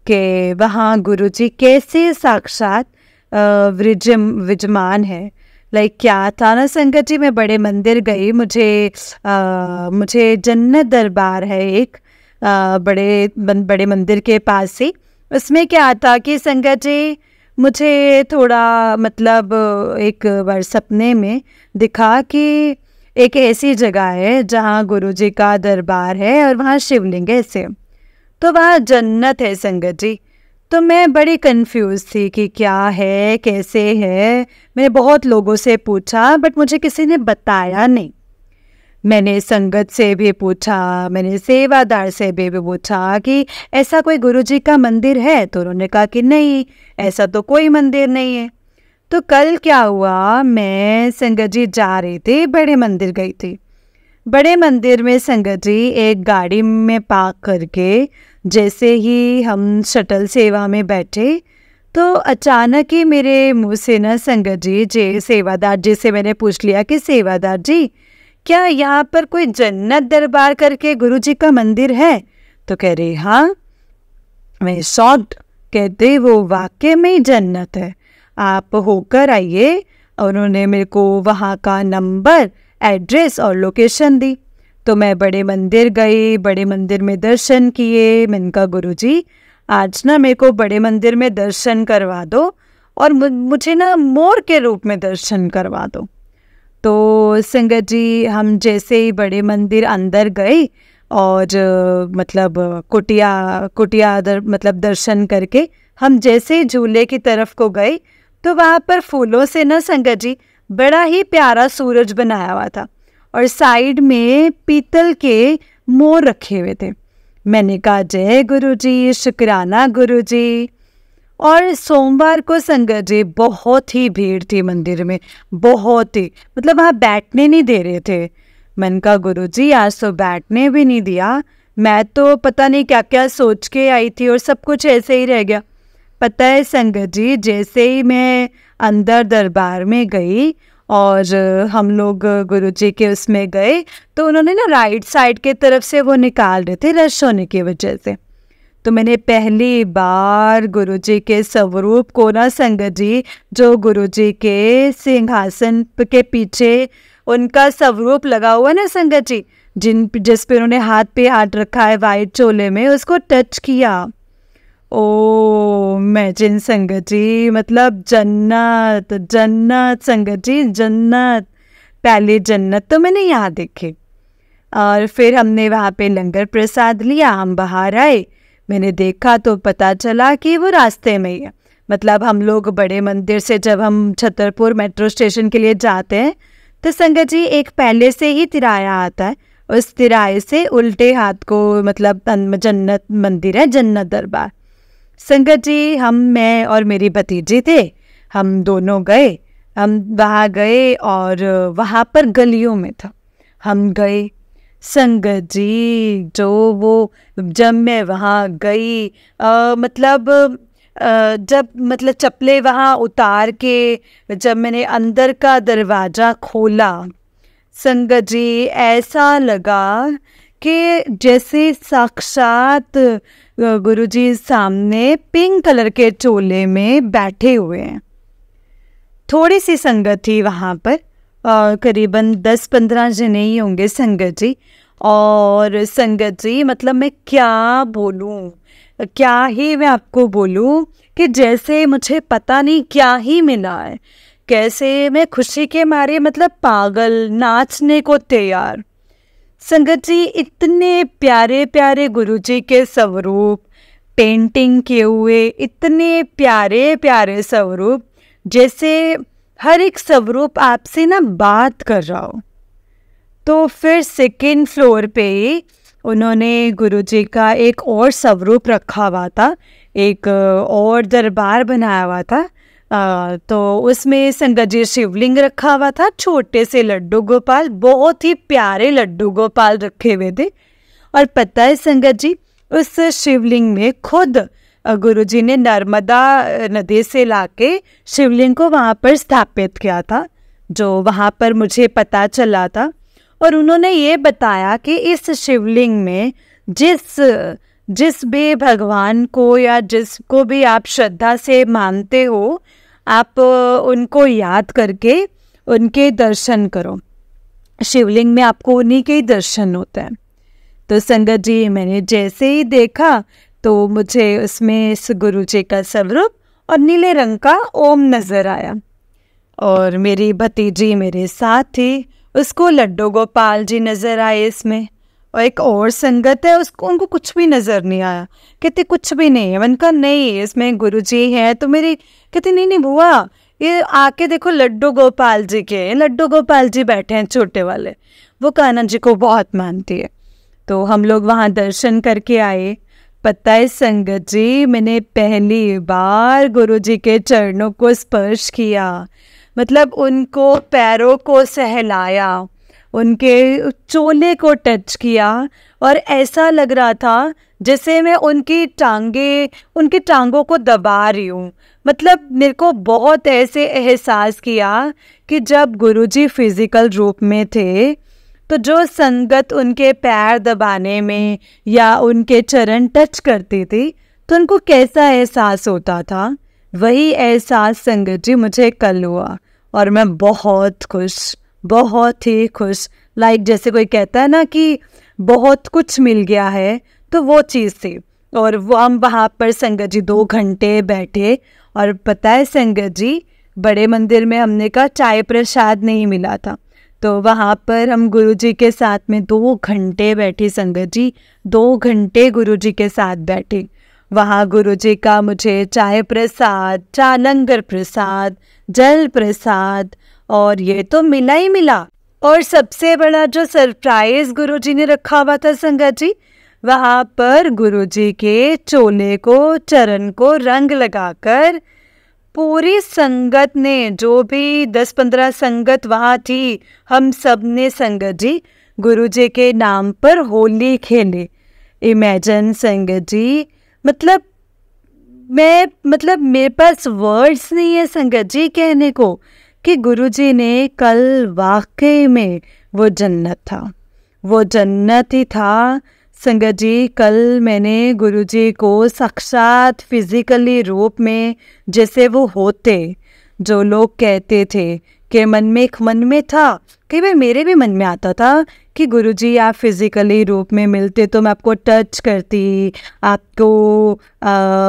कि वहाँ गुरुजी कैसे साक्षात विजमान है, क्या था ना संगत जी, मैं बड़े मंदिर गई, मुझे जन्नत दरबार है एक बड़े मंदिर के पास ही। उसमें क्या था कि संगत जी मुझे थोड़ा मतलब एक बार सपने में दिखा कि एक ऐसी जगह है जहाँ गुरुजी का दरबार है और वहाँ शिवलिंग है ऐसे, तो वहाँ जन्नत है संगत जी। तो मैं बड़ी कंफ्यूज थी कि क्या है कैसे है। मैंने बहुत लोगों से पूछा बट मुझे किसी ने बताया नहीं। मैंने संगत से भी पूछा, मैंने सेवादार से भी पूछा कि ऐसा कोई गुरुजी का मंदिर है, तो उन्होंने कहा कि नहीं, ऐसा तो कोई मंदिर नहीं है। तो कल क्या हुआ, मैं संगत जी जा रही थी, बड़े मंदिर गई थी। बड़े मंदिर में संगत जी एक गाड़ी में पार्क करके जैसे ही हम शटल सेवा में बैठे, तो अचानक ही मेरे मुंह से ना संगत जी सेवादार जी से मैंने पूछ लिया कि सेवादार जी, क्या यहाँ पर कोई जन्नत दरबार करके गुरुजी का मंदिर है? तो कह रहे हाँ। मैं शॉक्ड, कहते वो वाकई में ही जन्नत है, आप होकर आइए। और उन्होंने मेरे को वहाँ का नंबर, एड्रेस और लोकेशन दी। तो मैं बड़े मंदिर गई, बड़े मंदिर में दर्शन किए। मैंने कहा गुरुजी आज ना मेरे को बड़े मंदिर में दर्शन करवा दो और मुझे ना मोर के रूप में दर्शन करवा दो। तो संगत जी हम जैसे ही बड़े मंदिर अंदर गए और मतलब कुटिया मतलब दर्शन करके हम जैसे ही झूले की तरफ को गए, तो वहाँ पर फूलों से ना संगत जी बड़ा ही प्यारा सूरज बनाया हुआ था और साइड में पीतल के मोर रखे हुए थे। मैंने कहा जय गुरुजी, शुक्राना गुरुजी। और सोमवार को संगत जी बहुत ही भीड़ थी मंदिर में, बहुत ही, मतलब वहाँ बैठने नहीं दे रहे थे। मैंने कहा गुरुजी आज तो बैठने भी नहीं दिया, मैं तो पता नहीं क्या क्या सोच के आई थी और सब कुछ ऐसे ही रह गया। पता है संगत जी जैसे ही मैं अंदर दरबार में गई और हम लोग गुरुजी के उसमें गए, तो उन्होंने ना राइट साइड के तरफ से वो निकाल रहे थे रश होने की वजह से। तो मैंने पहली बार गुरुजी के स्वरूप को ना संगत जी, जो गुरुजी के सिंहासन के पीछे उनका स्वरूप लगा हुआ ना संगत जी, जिस पे उन्होंने हाथ पे हाथ रखा है वाइट चोले में, उसको टच किया। ओ इमेजिन संगत जी, मतलब जन्नत जन्नत संगत जी, जन्नत, पहली जन्नत तो मैंने यहाँ देखी। और फिर हमने वहाँ पे लंगर प्रसाद लिया, हम बाहर आए, मैंने देखा तो पता चला कि वो रास्ते में ही है। मतलब हम लोग बड़े मंदिर से जब हम छतरपुर मेट्रो स्टेशन के लिए जाते हैं, तो संगत जी एक पहले से ही तिराया आता है, उस तिराए से उल्टे हाथ को मतलब जन्नत मंदिर है, जन्नत दरबार। संगत जी मैं और मेरी भतीजी थे, हम दोनों गए, हम वहाँ गए और वहाँ पर गलियों में था, हम गए। संगत जी जब मैं वहाँ गई जब चप्पलें वहाँ उतार के जब मैंने अंदर का दरवाज़ा खोला, संगत जी ऐसा लगा कि जैसे साक्षात गुरुजी सामने पिंक कलर के चोले में बैठे हुए हैं। थोड़ी सी संगत थी वहाँ पर, करीबन 10-15 जने ही होंगे संगत जी। और संगत जी मतलब मैं क्या बोलूँ, क्या ही मैं आपको बोलूँ कि जैसे मुझे पता नहीं क्या ही मिला है, कैसे मैं खुशी के मारे मतलब पागल, नाचने को तैयार। संगत जी इतने प्यारे प्यारे गुरुजी के स्वरूप, पेंटिंग किए हुए इतने प्यारे प्यारे स्वरूप, जैसे हर एक स्वरूप आपसे ना बात कर रहा हो। तो फिर सेकेंड फ्लोर पे उन्होंने गुरुजी का एक और स्वरूप रखा हुआ था, एक और दरबार बनाया हुआ था। तो उसमें संगत जी शिवलिंग रखा हुआ था, छोटे से लड्डू गोपाल, बहुत ही प्यारे लड्डू गोपाल रखे हुए थे। और पता है संगत जी उस शिवलिंग में खुद गुरुजी ने नर्मदा नदी से लाके शिवलिंग को वहाँ पर स्थापित किया था, जो वहाँ पर मुझे पता चला था। और उन्होंने ये बताया कि इस शिवलिंग में जिस भी भगवान को या जिसको भी आप श्रद्धा से मानते हो, आप उनको याद करके उनके दर्शन करो। शिवलिंग में आपको उन्हीं के ही दर्शन होते हैं। तो संगत जी, मैंने जैसे ही देखा तो मुझे उसमें इस गुरु जी का स्वरूप और नीले रंग का ओम नज़र आया। और मेरी भतीजी मेरे साथ थी, उसको लड्डू गोपाल जी नज़र आए इसमें। और एक और संगत है, उसको उनको कुछ भी नज़र नहीं आया। कहते कुछ भी नहीं है। मैंने कहा नहीं, इसमें गुरु जी है। तो मेरी कहती नहीं नहीं बुआ, ये आके देखो लड्डू गोपाल जी के, लड्डू गोपाल जी बैठे हैं छोटे वाले, वो कान्हा जी को बहुत मानती है। तो हम लोग वहाँ दर्शन करके आए। पता है संगत जी, मैंने पहली बार गुरु जी के चरणों को स्पर्श किया, मतलब उनको पैरों को सहलाया, उनके चोले को टच किया और ऐसा लग रहा था जैसे मैं उनकी टांगों को दबा रही हूँ। मतलब मेरे को बहुत ऐसे एहसास किया कि जब गुरुजी फिजिकल रूप में थे तो जो संगत उनके पैर दबाने में या उनके चरण टच करती थी तो उनको कैसा एहसास होता था, वही एहसास संगत जी मुझे कल हुआ। और मैं बहुत खुश, बहुत ही खुश, लाइक जैसे कोई कहता है ना कि बहुत कुछ मिल गया है, तो वो चीज़ थी। और वो हम वहाँ पर संगत जी 2 घंटे बैठे। और पता है संगत जी, बड़े मंदिर में हमने कहा चाय प्रसाद नहीं मिला था, तो वहाँ पर हम गुरुजी के साथ में 2 घंटे बैठे संगत जी, 2 घंटे गुरुजी के साथ बैठे। वहाँ गुरुजी का मुझे चाय प्रसाद, लंगर प्रसाद, जल प्रसाद और ये तो मिला ही मिला। और सबसे बड़ा जो सरप्राइज गुरुजी ने रखा हुआ था संगत जी, वहाँ पर गुरुजी के चोले को, चरण को रंग लगाकर पूरी संगत ने, जो भी 10-15 संगत वहाँ थी, हम सब ने संगत जी गुरुजी के नाम पर होली खेले। इमेजिन संगत जी, मतलब मेरे पास वर्ड्स नहीं है संगत जी कहने को कि गुरुजी ने कल वाकई में वो जन्नत था, वो जन्नत ही था संगत जी। कल मैंने गुरुजी को साक्षात फिजिकली रूप में जैसे वो होते, जो लोग कहते थे कि मन में था, कई बार मेरे भी मन में आता था कि गुरुजी आप फिजिकली रूप में मिलते तो मैं आपको टच करती, आपको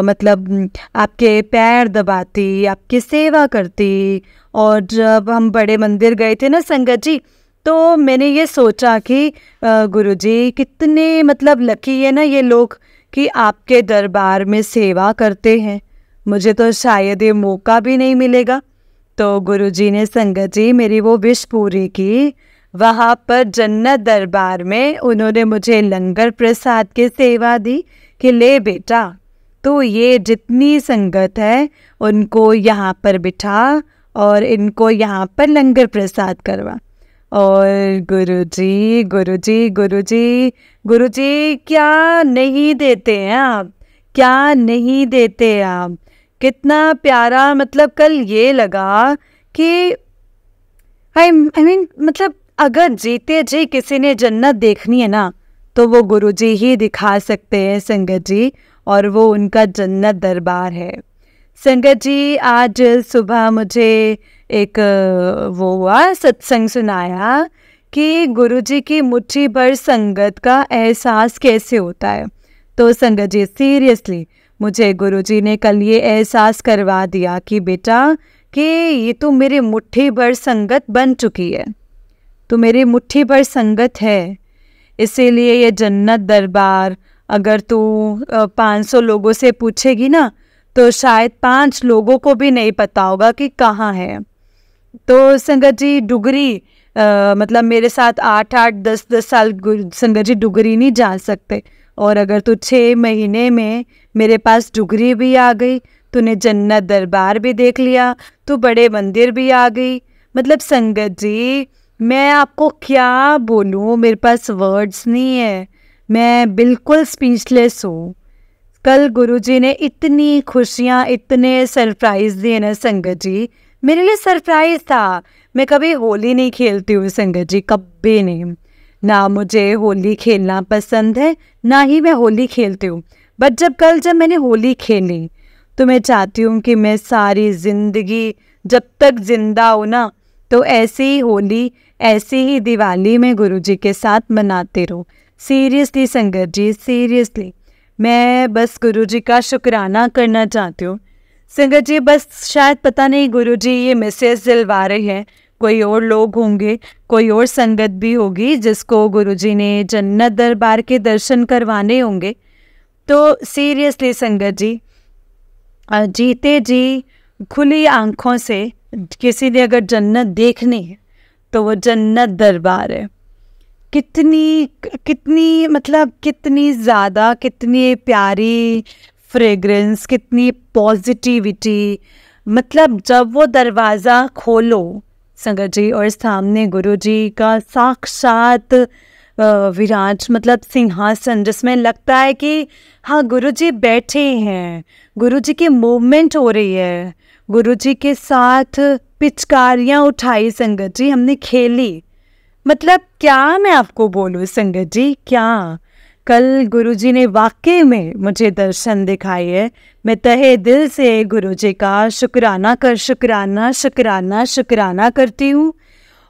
मतलब आपके पैर दबाती, आपकी सेवा करती। और जब हम बड़े मंदिर गए थे ना संगत जी, तो मैंने ये सोचा कि गुरुजी कितने मतलब लकी है ना ये लोग कि आपके दरबार में सेवा करते हैं, मुझे तो शायद ये मौका भी नहीं मिलेगा। तो गुरुजी ने संगत जी मेरी वो विश पूरी की। वहाँ पर जन्नत दरबार में उन्होंने मुझे लंगर प्रसाद की सेवा दी कि ले बेटा, तो ये जितनी संगत है उनको यहाँ पर बिठा और इनको यहाँ पर लंगर प्रसाद करवा। और गुरुजी गुरुजी गुरुजी गुरुजी क्या नहीं देते हैं आप, क्या नहीं देते आप, कितना प्यारा। मतलब कल ये लगा कि आई मीन मतलब अगर जीते जी किसी ने जन्नत देखनी है ना, तो वो गुरुजी ही दिखा सकते हैं संगत जी, और वो उनका जन्नत दरबार है संगत जी। आज सुबह मुझे एक वो हुआ सत्संग सुनाया कि गुरुजी की मुट्ठी भर संगत का एहसास कैसे होता है। तो संगत जी सीरियसली मुझे गुरुजी ने कल ये एहसास करवा दिया कि बेटा कि ये तो मेरी मुट्ठी भर संगत बन चुकी है, तो मेरी मुट्ठी भर संगत है, इसीलिए ये जन्नत दरबार अगर तू 500 लोगों से पूछेगी ना तो शायद 5 लोगों को भी नहीं पता होगा कि कहाँ है। तो संगत जी डुगरी मतलब मेरे साथ 8-8 10-10 साल संगत जी डुगरी नहीं जा सकते, और अगर तू 6 महीने में मेरे पास डुगरी भी आ गई, तूने जन्नत दरबार भी देख लिया, तू बड़े मंदिर भी आ गई, मतलब संगत जी मैं आपको क्या बोलूँ, मेरे पास वर्ड्स नहीं है, मैं बिल्कुल स्पीचलेस हूँ। कल गुरुजी ने इतनी खुशियाँ, इतने सरप्राइज दिए ना संगत जी, मेरे लिए सरप्राइज था। मैं कभी होली नहीं खेलती हूँ संगत जी, कभी नहीं, ना मुझे होली खेलना पसंद है, ना ही मैं होली खेलती हूँ। बट जब मैंने होली खेली तो मैं चाहती हूँ कि मैं सारी ज़िंदगी जब तक जिंदा हूँ ना, तो ऐसे ही होली, ऐसे ही दिवाली में गुरुजी के साथ मनाते रहो। सीरियसली संगत जी, सीरियसली मैं बस गुरुजी का शुक्राना करना चाहती हूँ संगत जी। बस शायद पता नहीं गुरुजी ये मैसेज दिलवा रहे हैं, कोई और लोग होंगे, कोई और संगत भी होगी जिसको गुरुजी ने जन्नत दरबार के दर्शन करवाने होंगे। तो सीरियसली संगत जी, जीते जी खुली आंखों से किसी ने अगर जन्नत देखनी है तो वो जन्नत दरबार है। कितनी मतलब कितनी ज़्यादा, कितनी प्यारी फ्रेग्रेंस, कितनी पॉजिटिविटी। मतलब जब वो दरवाज़ा खोलो संगत जी और सामने गुरुजी का साक्षात विराज मतलब सिंहासन, जिसमें लगता है कि हाँ गुरुजी बैठे हैं, गुरुजी की मूवमेंट हो रही है, गुरुजी के साथ पिचकारियाँ उठाई संगत जी, हमने खेली। मतलब क्या मैं आपको बोलूँ संगत जी, क्या कल गुरुजी ने वाकई में मुझे दर्शन दिखाई है। मैं तहे दिल से गुरुजी का शुक्राना करती हूँ।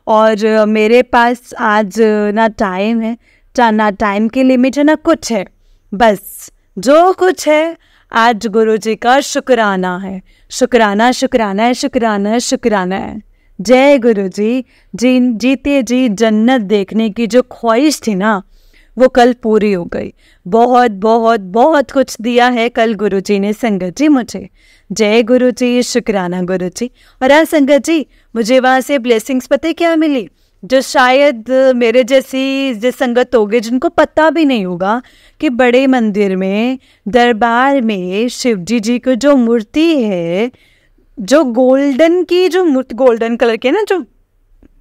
और मेरे पास आज ना टाइम है, ना टाइम की लिमिट है, ना कुछ है, बस जो कुछ है आज गुरुजी का शुक्राना है। शुक्राना है। जय गुरुजी। जीते जी जन्नत देखने की जो ख्वाहिश थी ना, वो कल पूरी हो गई। बहुत बहुत बहुत कुछ दिया है कल गुरुजी ने संगत जी मुझे। जय गुरुजी, शुक्राना गुरुजी। और हाँ संगत जी, मुझे वहाँ से ब्लेसिंग्स पता है क्या मिली, जो शायद मेरे जैसी जिस संगत होगी जिनको पता भी नहीं होगा कि बड़े मंदिर में दरबार में शिवजी जी की जो मूर्ति है, जो गोल्डन कलर की है ना, जो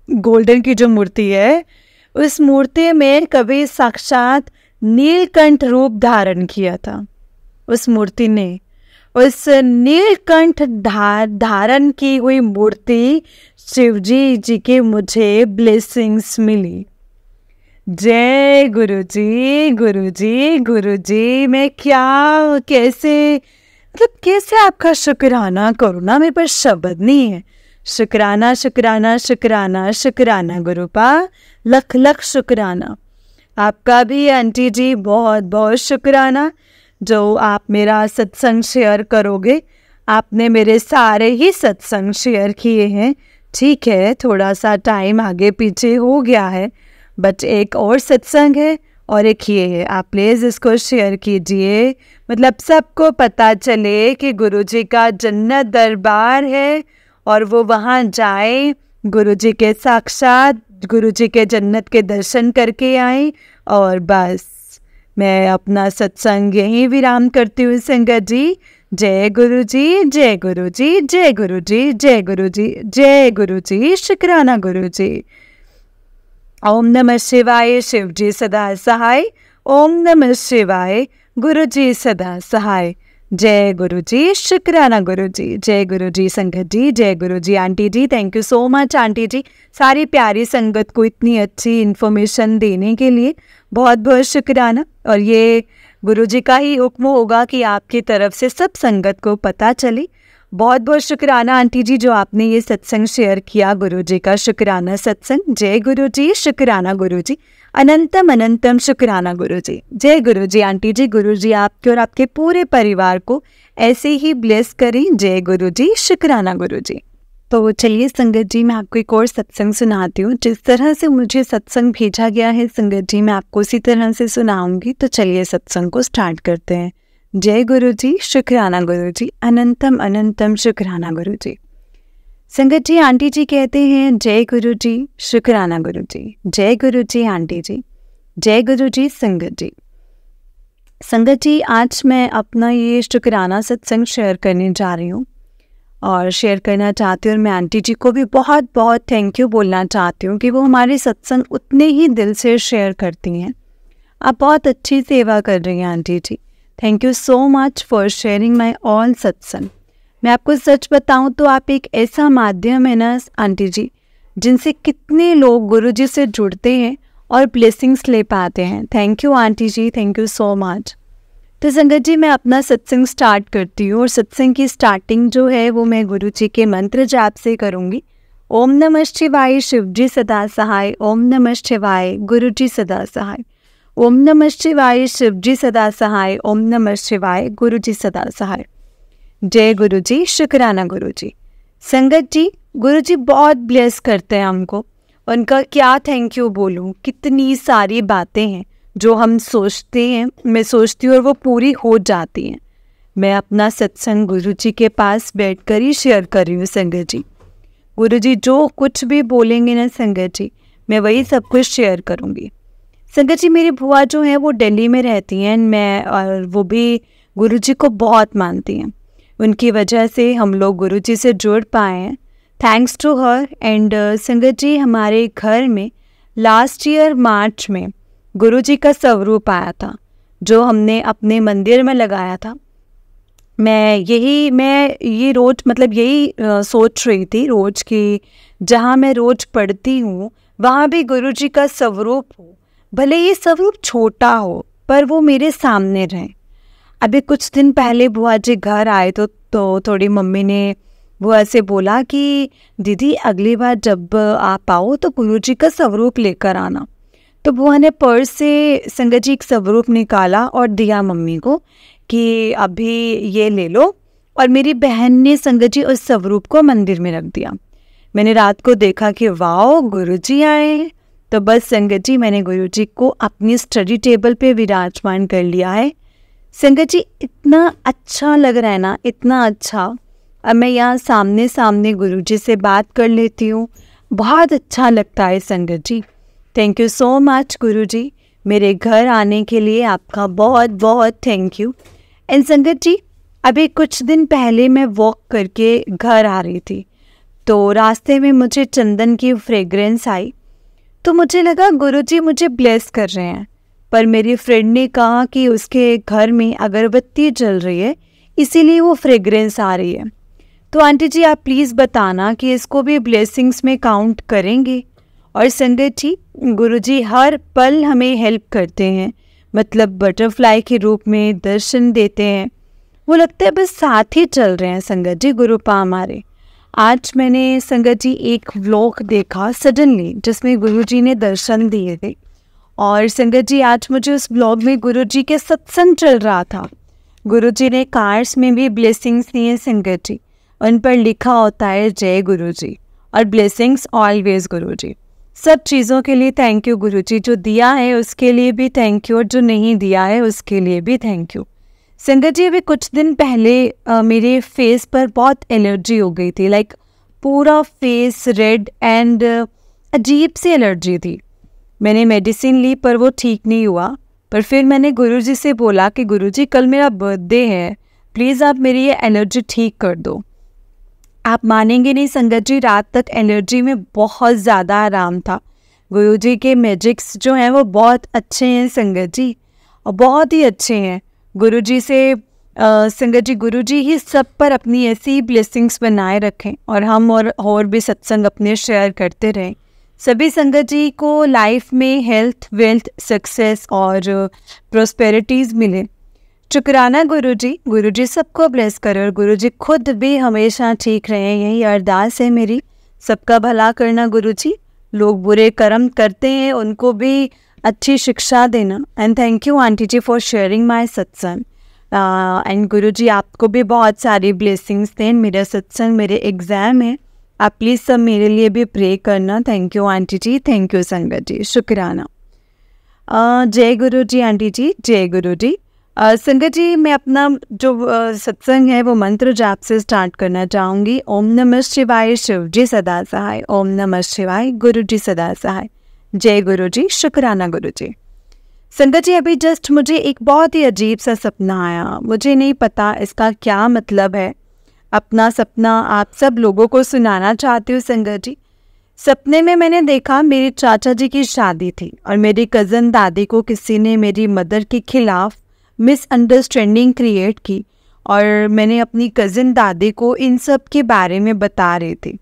गोल्डन की जो मूर्ति है, उस मूर्ति में कभी साक्षात नीलकंठ रूप धारण किया था उस मूर्ति ने। उस नीलकंठ धारण की हुई मूर्ति शिवजी जी के मुझे ब्लेसिंग्स मिली। जय गुरुजी, गुरुजी, गुरुजी। मैं क्या कैसे आपका शुक्राना करूँ ना, मेरे पास शब्द नहीं है। शुक्राना गुरुपा, लख लख शुक्राना। आपका भी आंटी जी बहुत बहुत शुक्राना, जो आप मेरा सत्संग शेयर करोगे। आपने मेरे सारे ही सत्संग शेयर किए हैं, ठीक है थोड़ा सा टाइम आगे पीछे हो गया है, बट एक और सत्संग है और एक ये है। आप प्लीज़ इसको शेयर कीजिए, मतलब सबको पता चले कि गुरुजी का जन्नत दरबार है और वो वहाँ जाए, गुरुजी के साक्षात गुरुजी के जन्नत के दर्शन करके आए। और बस मैं अपना सत्संग यहीं विराम करती हूँ संगत जी। जय गुरुजी, जय गुरुजी, जय गुरुजी, जय गुरुजी, जय गुरुजी, शुक्राना गुरुजी। ओम नमः शिवाय, शिवजी सदा सहाय। ओम नमः शिवाय, गुरुजी सदा सहाय। जय गुरुजी, शुक्राना गुरुजी। जय गुरुजी संगत जी, जय Guruji aunty ji. Thank you so much aunty जी, सारी प्यारी संगत को इतनी अच्छी इन्फॉर्मेशन देने के लिए बहुत बहुत शुक्राना। और ये गुरुजी का ही हुक्म होगा कि आपकी तरफ से सब संगत को पता चले। बहुत बहुत शुक्राना आंटी जी, जो आपने ये सत्संग शेयर किया, गुरुजी का शुक्राना सत्संग। जय गुरुजी, शुक्राना गुरुजी, अनंतम अनंतम शुक्राना गुरुजी। जय गुरुजी आंटी जी, गुरुजी आपके और आपके पूरे परिवार को ऐसे ही ब्लेस करें। जय गुरुजी, शुक्राना गुरुजी। तो चलिए संगत जी, मैं आपको एक और सत्संग सुनाती हूँ। जिस तरह से मुझे सत्संग भेजा गया है संगत जी, मैं आपको उसी तरह से सुनाऊंगी। तो चलिए सत्संग को स्टार्ट करते हैं। जय गुरुजी, शुक्राना गुरुजी, अनंतम अनंतम शुक्राना गुरुजी। संगत जी, आंटी जी कहते हैं जय गुरुजी, शुक्राना गुरुजी। जय गुरुजी आंटी जी, जय गुरुजी संगत जी। संगत जी, आज मैं अपना ये शुक्राना सत्संग शेयर करने जा रही हूँ और शेयर करना चाहती हूँ। और मैं आंटी जी को भी बहुत बहुत थैंक यू बोलना चाहती हूँ कि वो हमारे सत्संग उतने ही दिल से शेयर करती हैं। आप बहुत अच्छी सेवा कर रही हैं aunty ji. Thank you so much for sharing my all satsang. मैं आपको सच बताऊं तो आप एक ऐसा माध्यम है ना आंटी जी, जिनसे कितने लोग गुरुजी से जुड़ते हैं और ब्लेसिंग्स ले पाते हैं। Thank you aunty ji, thank you so much. तो संगत जी, मैं अपना सत्संग स्टार्ट करती हूँ और सत्संग की स्टार्टिंग जो है वो मैं गुरुजी के मंत्र जाप से करूँगी। ओम नमः शिवाय शिवजी सदा सहाय, ओम नमः शिवाय गुरुजी सदा सहाय, ओम नमः शिवाय शिवजी सदा सहाय, ओम नमः शिवाय गुरुजी सदा सहाय। जय गुरुजी, शुक्राना गुरुजी। संगत जी, गुरुजी बहुत ब्लेस करते हैं हमको। उनका क्या थैंक यू बोलूं, कितनी सारी बातें हैं जो हम सोचते हैं, मैं सोचती हूँ और वो पूरी हो जाती हैं। मैं अपना सत्संग गुरुजी के पास बैठकर ही शेयर कर रही हूँ संगत जी। गुरुजी जो कुछ भी बोलेंगे ना संगत जी, मैं वही सब कुछ शेयर करूँगी। संगत जी, मेरी बुआ जो है वो दिल्ली में रहती हैं, मैं और वो भी गुरुजी को बहुत मानती हैं। उनकी वजह से हम लोग गुरुजी से जुड़ पाए हैं, थैंक्स टू हर। एंड संगत जी, हमारे घर में लास्ट ईयर मार्च में गुरुजी का स्वरूप आया था, जो हमने अपने मंदिर में लगाया था। मैं ये रोज मतलब यही सोच रही थी रोज कि जहाँ मैं रोज पढ़ती हूँ वहाँ भी गुरुजी का स्वरूप हो, भले ये स्वरूप छोटा हो पर वो मेरे सामने रहे। अभी कुछ दिन पहले बुआ जी घर आए तो थोड़ी मम्मी ने बुआ से बोला कि दीदी अगली बार जब आप आओ तो गुरुजी का स्वरूप लेकर आना। तो बुआ ने पर्स से संगत जी एक स्वरूप निकाला और दिया मम्मी को कि अभी ये ले लो। और मेरी बहन ने संगत जी उस स्वरूप को मंदिर में रख दिया। मैंने रात को देखा कि वाओ गुरुजी आए हैं, तो बस संगत जी मैंने गुरुजी को अपनी स्टडी टेबल पे विराजमान कर लिया है। संगत जी इतना अच्छा लग रहा है ना, इतना अच्छा। अब मैं यहाँ सामने सामने गुरुजी से बात कर लेती हूँ, बहुत अच्छा लगता है संगत जी। थैंक यू सो मच गुरुजी, मेरे घर आने के लिए आपका बहुत बहुत थैंक यू। एंड संगत जी, अभी कुछ दिन पहले मैं वॉक करके घर आ रही थी, तो रास्ते में मुझे चंदन की फ्रेग्रेंस आई, तो मुझे लगा गुरुजी मुझे ब्लेस कर रहे हैं। पर मेरी फ्रेंड ने कहा कि उसके घर में अगरबत्ती जल रही है, इसीलिए वो फ्रेग्रेंस आ रही है। तो आंटी जी आप प्लीज़ बताना कि इसको भी ब्लेसिंग्स में काउंट करेंगे। और संगत जी, गुरुजी हर पल हमें हेल्प करते हैं, मतलब बटरफ्लाई के रूप में दर्शन देते हैं। वो लगता है बस साथ ही चल रहे हैं संगत जी गुरुपा हमारे। आज मैंने संगत जी एक व्लॉग देखा सडनली, जिसमें गुरुजी ने दर्शन दिए थे। और संगत जी आज मुझे उस व्लॉग में गुरुजी के सत्संग चल रहा था। गुरुजी ने कार्ड्स में भी ब्लेसिंग्स दिए संगत जी, उन पर लिखा होता है जय गुरुजी और ब्लेसिंग्स ऑलवेज गुरुजी। सब चीज़ों के लिए थैंक यू गुरुजी, जो दिया है उसके लिए भी थैंक यू और जो नहीं दिया है उसके लिए भी थैंक यू। संगत जी अभी कुछ दिन पहले मेरे फेस पर बहुत एलर्जी हो गई थी, लाइक पूरा फेस रेड एंड अजीब सी एलर्जी थी। मैंने मेडिसिन ली पर वो ठीक नहीं हुआ। पर फिर मैंने गुरुजी से बोला कि गुरुजी कल मेरा बर्थडे है, प्लीज़ आप मेरी ये एलर्जी ठीक कर दो। आप मानेंगे नहीं संगत जी, रात तक एलर्जी में बहुत ज़्यादा आराम था। गुरुजी के मैजिक्स जो हैं वो बहुत अच्छे हैं संगत जी, और बहुत ही अच्छे हैं। गुरुजी से संगत जी, गुरुजी ही सब पर अपनी ऐसी ब्लेसिंग्स बनाए रखें और हम और भी सत्संग अपने शेयर करते रहें। सभी संगत जी को लाइफ में हेल्थ, वेल्थ, सक्सेस और प्रोस्पेरिटीज़ मिले। शुक्राना गुरुजी, गुरुजी सबको ब्लेस करें और गुरुजी खुद भी हमेशा ठीक रहें, यही अरदास है मेरी। सबका भला करना गुरुजी, लोग बुरे कर्म करते हैं उनको भी अच्छी शिक्षा देना। And thank you aunty ji for sharing my satsang. And Guruji आपको भी बहुत सारी ब्लेसिंग्स दें। मेरा सत्संग, मेरे एग्ज़ाम है, आप प्लीज़ सब मेरे लिए भी प्रे करना। Thank you aunty ji, thank you संगत जी, शुक्राना। जय गुरु जी आंटी जी, जय गुरु जी। संगत जी, मैं अपना जो सत्संग है वो मंत्र जाप से स्टार्ट करना चाहूँगी। ओम नमः शिवाय शिव जी सदा सहाय, ओम नमः शिवाय गुरु जी सदा सहाय। जय गुरु जी, शुक्राना गुरु जी। संगत जी अभी जस्ट मुझे एक बहुत ही अजीब सा सपना आया, मुझे नहीं पता इसका क्या मतलब है। अपना सपना आप सब लोगों को सुनाना चाहती हूँ संगत जी। सपने में मैंने देखा मेरे चाचा जी की शादी थी और मेरी कज़न दादी को किसी ने मेरी मदर के खिलाफ मिसअंडरस्टैंडिंग क्रिएट की और मैंने अपनी कज़न दादी को इन सब के बारे में बता रही थी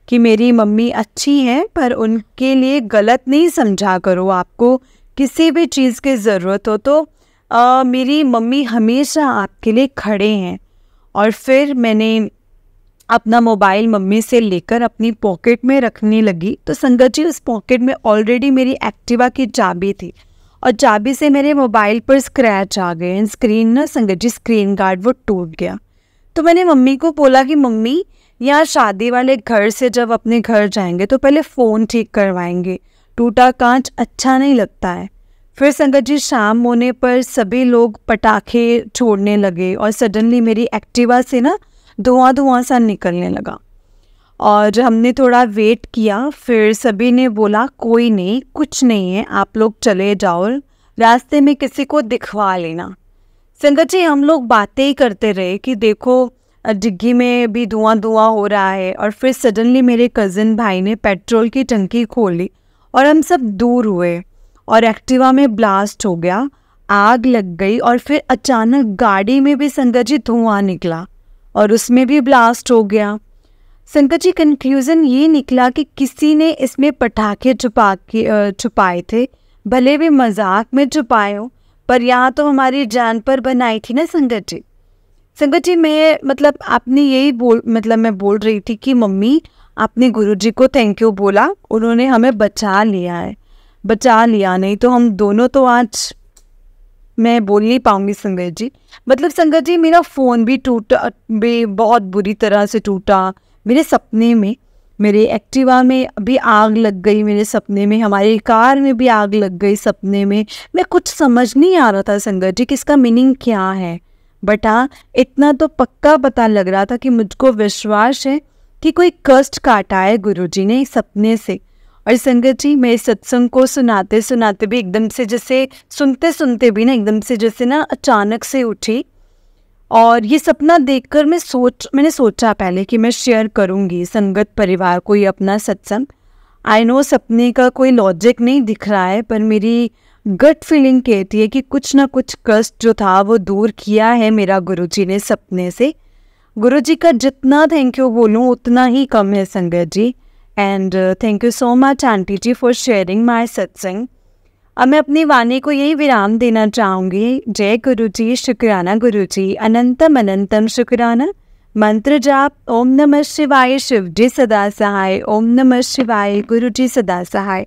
कि मेरी मम्मी अच्छी हैं पर उनके लिए गलत नहीं समझा करो। आपको किसी भी चीज़ की ज़रूरत हो तो मेरी मम्मी हमेशा आपके लिए खड़े हैं। और फिर मैंने अपना मोबाइल मम्मी से लेकर अपनी पॉकेट में रखने लगी तो संगत जी उस पॉकेट में ऑलरेडी मेरी एक्टिवा की चाबी थी और चाबी से मेरे मोबाइल पर स्क्रैच आ गए। स्क्रीन ना संगत जी, स्क्रीन गार्ड वो टूट गया। तो मैंने मम्मी को बोला कि मम्मी, यहाँ शादी वाले घर से जब अपने घर जाएंगे तो पहले फ़ोन ठीक करवाएंगे, टूटा कांच अच्छा नहीं लगता है। फिर संगत जी शाम होने पर सभी लोग पटाखे छोड़ने लगे और सडनली मेरी एक्टिवा से ना धुआं सा निकलने लगा और हमने थोड़ा वेट किया। फिर सभी ने बोला कोई नहीं, कुछ नहीं है, आप लोग चले जाओ, रास्ते में किसी को दिखवा लेना। संगत जी हम लोग बातें ही करते रहे कि देखो डिग्गी में भी धुआं हो रहा है। और फिर सडनली मेरे कज़न भाई ने पेट्रोल की टंकी खोली और हम सब दूर हुए और एक्टिवा में ब्लास्ट हो गया, आग लग गई। और फिर अचानक गाड़ी में भी संगत जी धुआं निकला और उसमें भी ब्लास्ट हो गया। संगत जी कंक्लूज़न ये निकला कि किसी ने इसमें पटाखे छुपाए थे, भले भी मजाक में छुपाए हो, पर यहाँ तो हमारी जान पर बनाई थी ना संगत जी। संगत जी मैं आपने यही मैं बोल रही थी कि मम्मी आपने गुरुजी को थैंक यू बोला, उन्होंने हमें बचा लिया है, बचा लिया, नहीं तो हम दोनों तो आज मैं बोल नहीं पाऊंगी संगत जी। संगत जी मेरा फ़ोन भी टूटा, बहुत बुरी तरह से टूटा मेरे सपने में। मेरे एक्टिवा में भी आग लग गई मेरे सपने में, हमारी कार में भी आग लग गई सपने में। मैं कुछ समझ नहीं आ रहा था संगत जी कि इसका मीनिंग क्या है, बट हाँ इतना तो पक्का पता लग रहा था कि मुझको विश्वास है कि कोई कष्ट काटा है गुरुजी ने सपने से। और संगत जी मैं इस सत्संग को सुनाते सुनाते भी एकदम से जैसे सुनते सुनते भी ना एकदम से जैसे ना अचानक से उठी और ये सपना देखकर मैंने सोचा पहले कि मैं शेयर करूँगी संगत परिवार को ये अपना सत्संग। आई नो सपने का कोई लॉजिक नहीं दिख रहा है, पर मेरी गट फीलिंग कहती है कि कुछ ना कुछ कष्ट जो था वो दूर किया है मेरा गुरुजी ने सपने से। गुरुजी का जितना थैंक यू बोलूँ उतना ही कम है संगत जी। And thank you so much aunty ji for sharing my सत्संग। अब मैं अपनी वाणी को यही विराम देना चाहूँगी। जय गुरुजी, शुक्राना गुरुजी, अनंतम अनंतम शुक्राना। मंत्र जाप ओम नमः शिवाय, शिव जी सदा सहाय, ओम नमः शिवाय, गुरुजी सदा सहाय,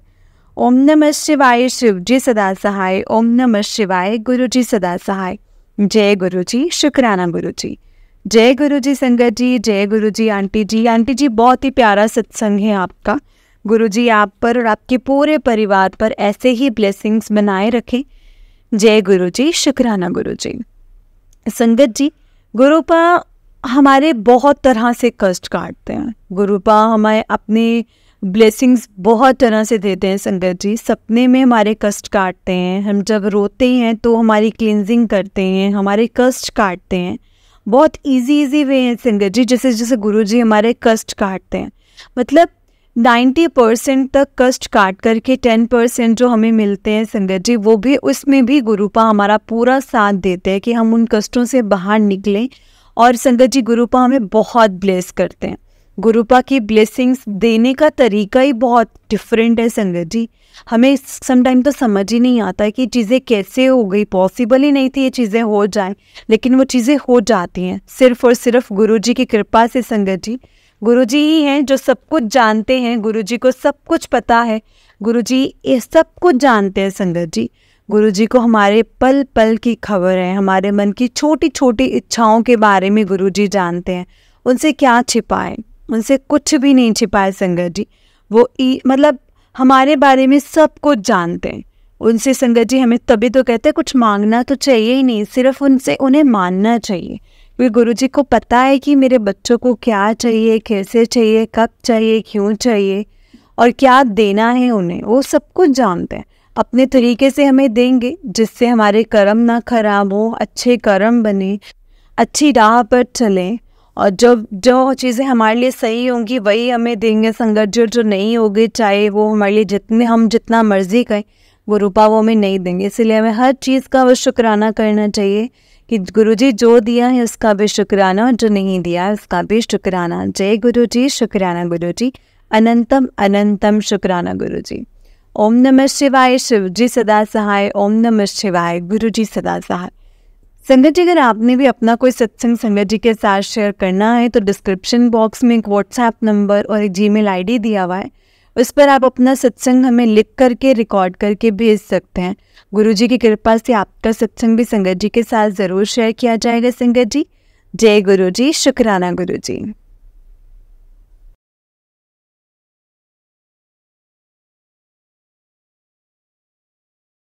ओम नमः शिवाय, शिव जी सदा सहाय, ओम नमः शिवाय, गुरुजी सदा सहाय। जय गुरुजी, शुक्राना गुरुजी। जय गुरुजी संगत जी, जय गुरुजी आंटी जी। आंटी जी बहुत ही प्यारा सत्संग है आपका। गुरुजी आप पर और आपके पूरे परिवार पर ऐसे ही ब्लेसिंग्स बनाए रखें। जय गुरुजी, शुक्राना गुरुजी। संगत जी गुरुपा हमारे बहुत तरह से कष्ट काटते हैं, गुरुपा हमें अपने ब्लेसिंग्स बहुत तरह से देते हैं संगत जी। सपने में हमारे कष्ट काटते हैं, हम जब रोते हैं तो हमारी क्लींजिंग करते हैं, हमारे कष्ट काटते हैं। बहुत इजी वे है संगत जी, जैसे जैसे गुरुजी हमारे कष्ट काटते हैं। 90% तक कष्ट काट करके 10% जो हमें मिलते हैं संगत जी, वो भी उसमें भी गुरुपा हमारा पूरा साथ देते हैं कि हम उन कष्टों से बाहर निकलें। और संगत जी गुरुपा हमें बहुत ब्लेस करते हैं। गुरुपा की ब्लेसिंग्स देने का तरीका ही बहुत डिफरेंट है संगत जी। हमें समटाइम तो समझ ही नहीं आता है कि चीज़ें कैसे हो गई, पॉसिबल ही नहीं थी ये चीज़ें हो जाएं, लेकिन वो चीज़ें हो जाती हैं सिर्फ और सिर्फ गुरुजी की कृपा से संगत जी। गुरुजी ही हैं जो सब कुछ जानते हैं, गुरुजी को सब कुछ पता है, गुरुजी ये सब कुछ जानते हैं संगत जी। गुरुजी को हमारे पल पल की खबर है, हमारे मन की छोटी छोटी इच्छाओं के बारे में गुरुजी जानते हैं। उनसे क्या छिपाए, उनसे कुछ भी नहीं छिपाए संगत जी। वो हमारे बारे में सब कुछ जानते हैं। उनसे संगत जी हमें तभी तो कहते हैं कुछ मांगना तो चाहिए ही नहीं, सिर्फ उनसे उन्हें मानना चाहिए। क्योंकि गुरुजी को पता है कि मेरे बच्चों को क्या चाहिए, कैसे चाहिए, कब चाहिए, क्यों चाहिए और क्या देना है उन्हें, वो सब कुछ जानते हैं। अपने तरीके से हमें देंगे जिससे हमारे कर्म ना खराब हो, अच्छे कर्म बने, अच्छी राह पर चलें और जो चीज़ें हमारे लिए सही होंगी वही हमें देंगे संगत। जो नहीं होगी चाहे वो हमारे लिए हम जितना मर्जी करें गुरुपा वो हमें नहीं देंगे। इसलिए हमें हर चीज़ का वो शुक्राना करना चाहिए कि गुरुजी जो दिया है उसका भी शुक्राना और जो नहीं दिया है उसका भी शुक्राना। जय गुरुजी, शुक्राना गुरुजी, अनंतम अनंतम शुक्राना गुरुजी। ओम नमः शिवाय, शिव जी सदा सहाय, ओम नमः शिवाय, गुरुजी सदा सहाय। संगत जी, अगर आपने भी अपना कोई सत्संग संगत जी के साथ शेयर करना है तो डिस्क्रिप्शन बॉक्स में एक व्हाट्सएप नंबर और एक जीमेल आईडी दिया हुआ है, उस पर आप अपना सत्संग हमें लिख करके रिकॉर्ड करके भेज सकते हैं। गुरुजी की कृपा से आपका सत्संग भी संगत जी के साथ ज़रूर शेयर किया जाएगा। संगत जी, जय गुरु जी, शुक्राना गुरु जी।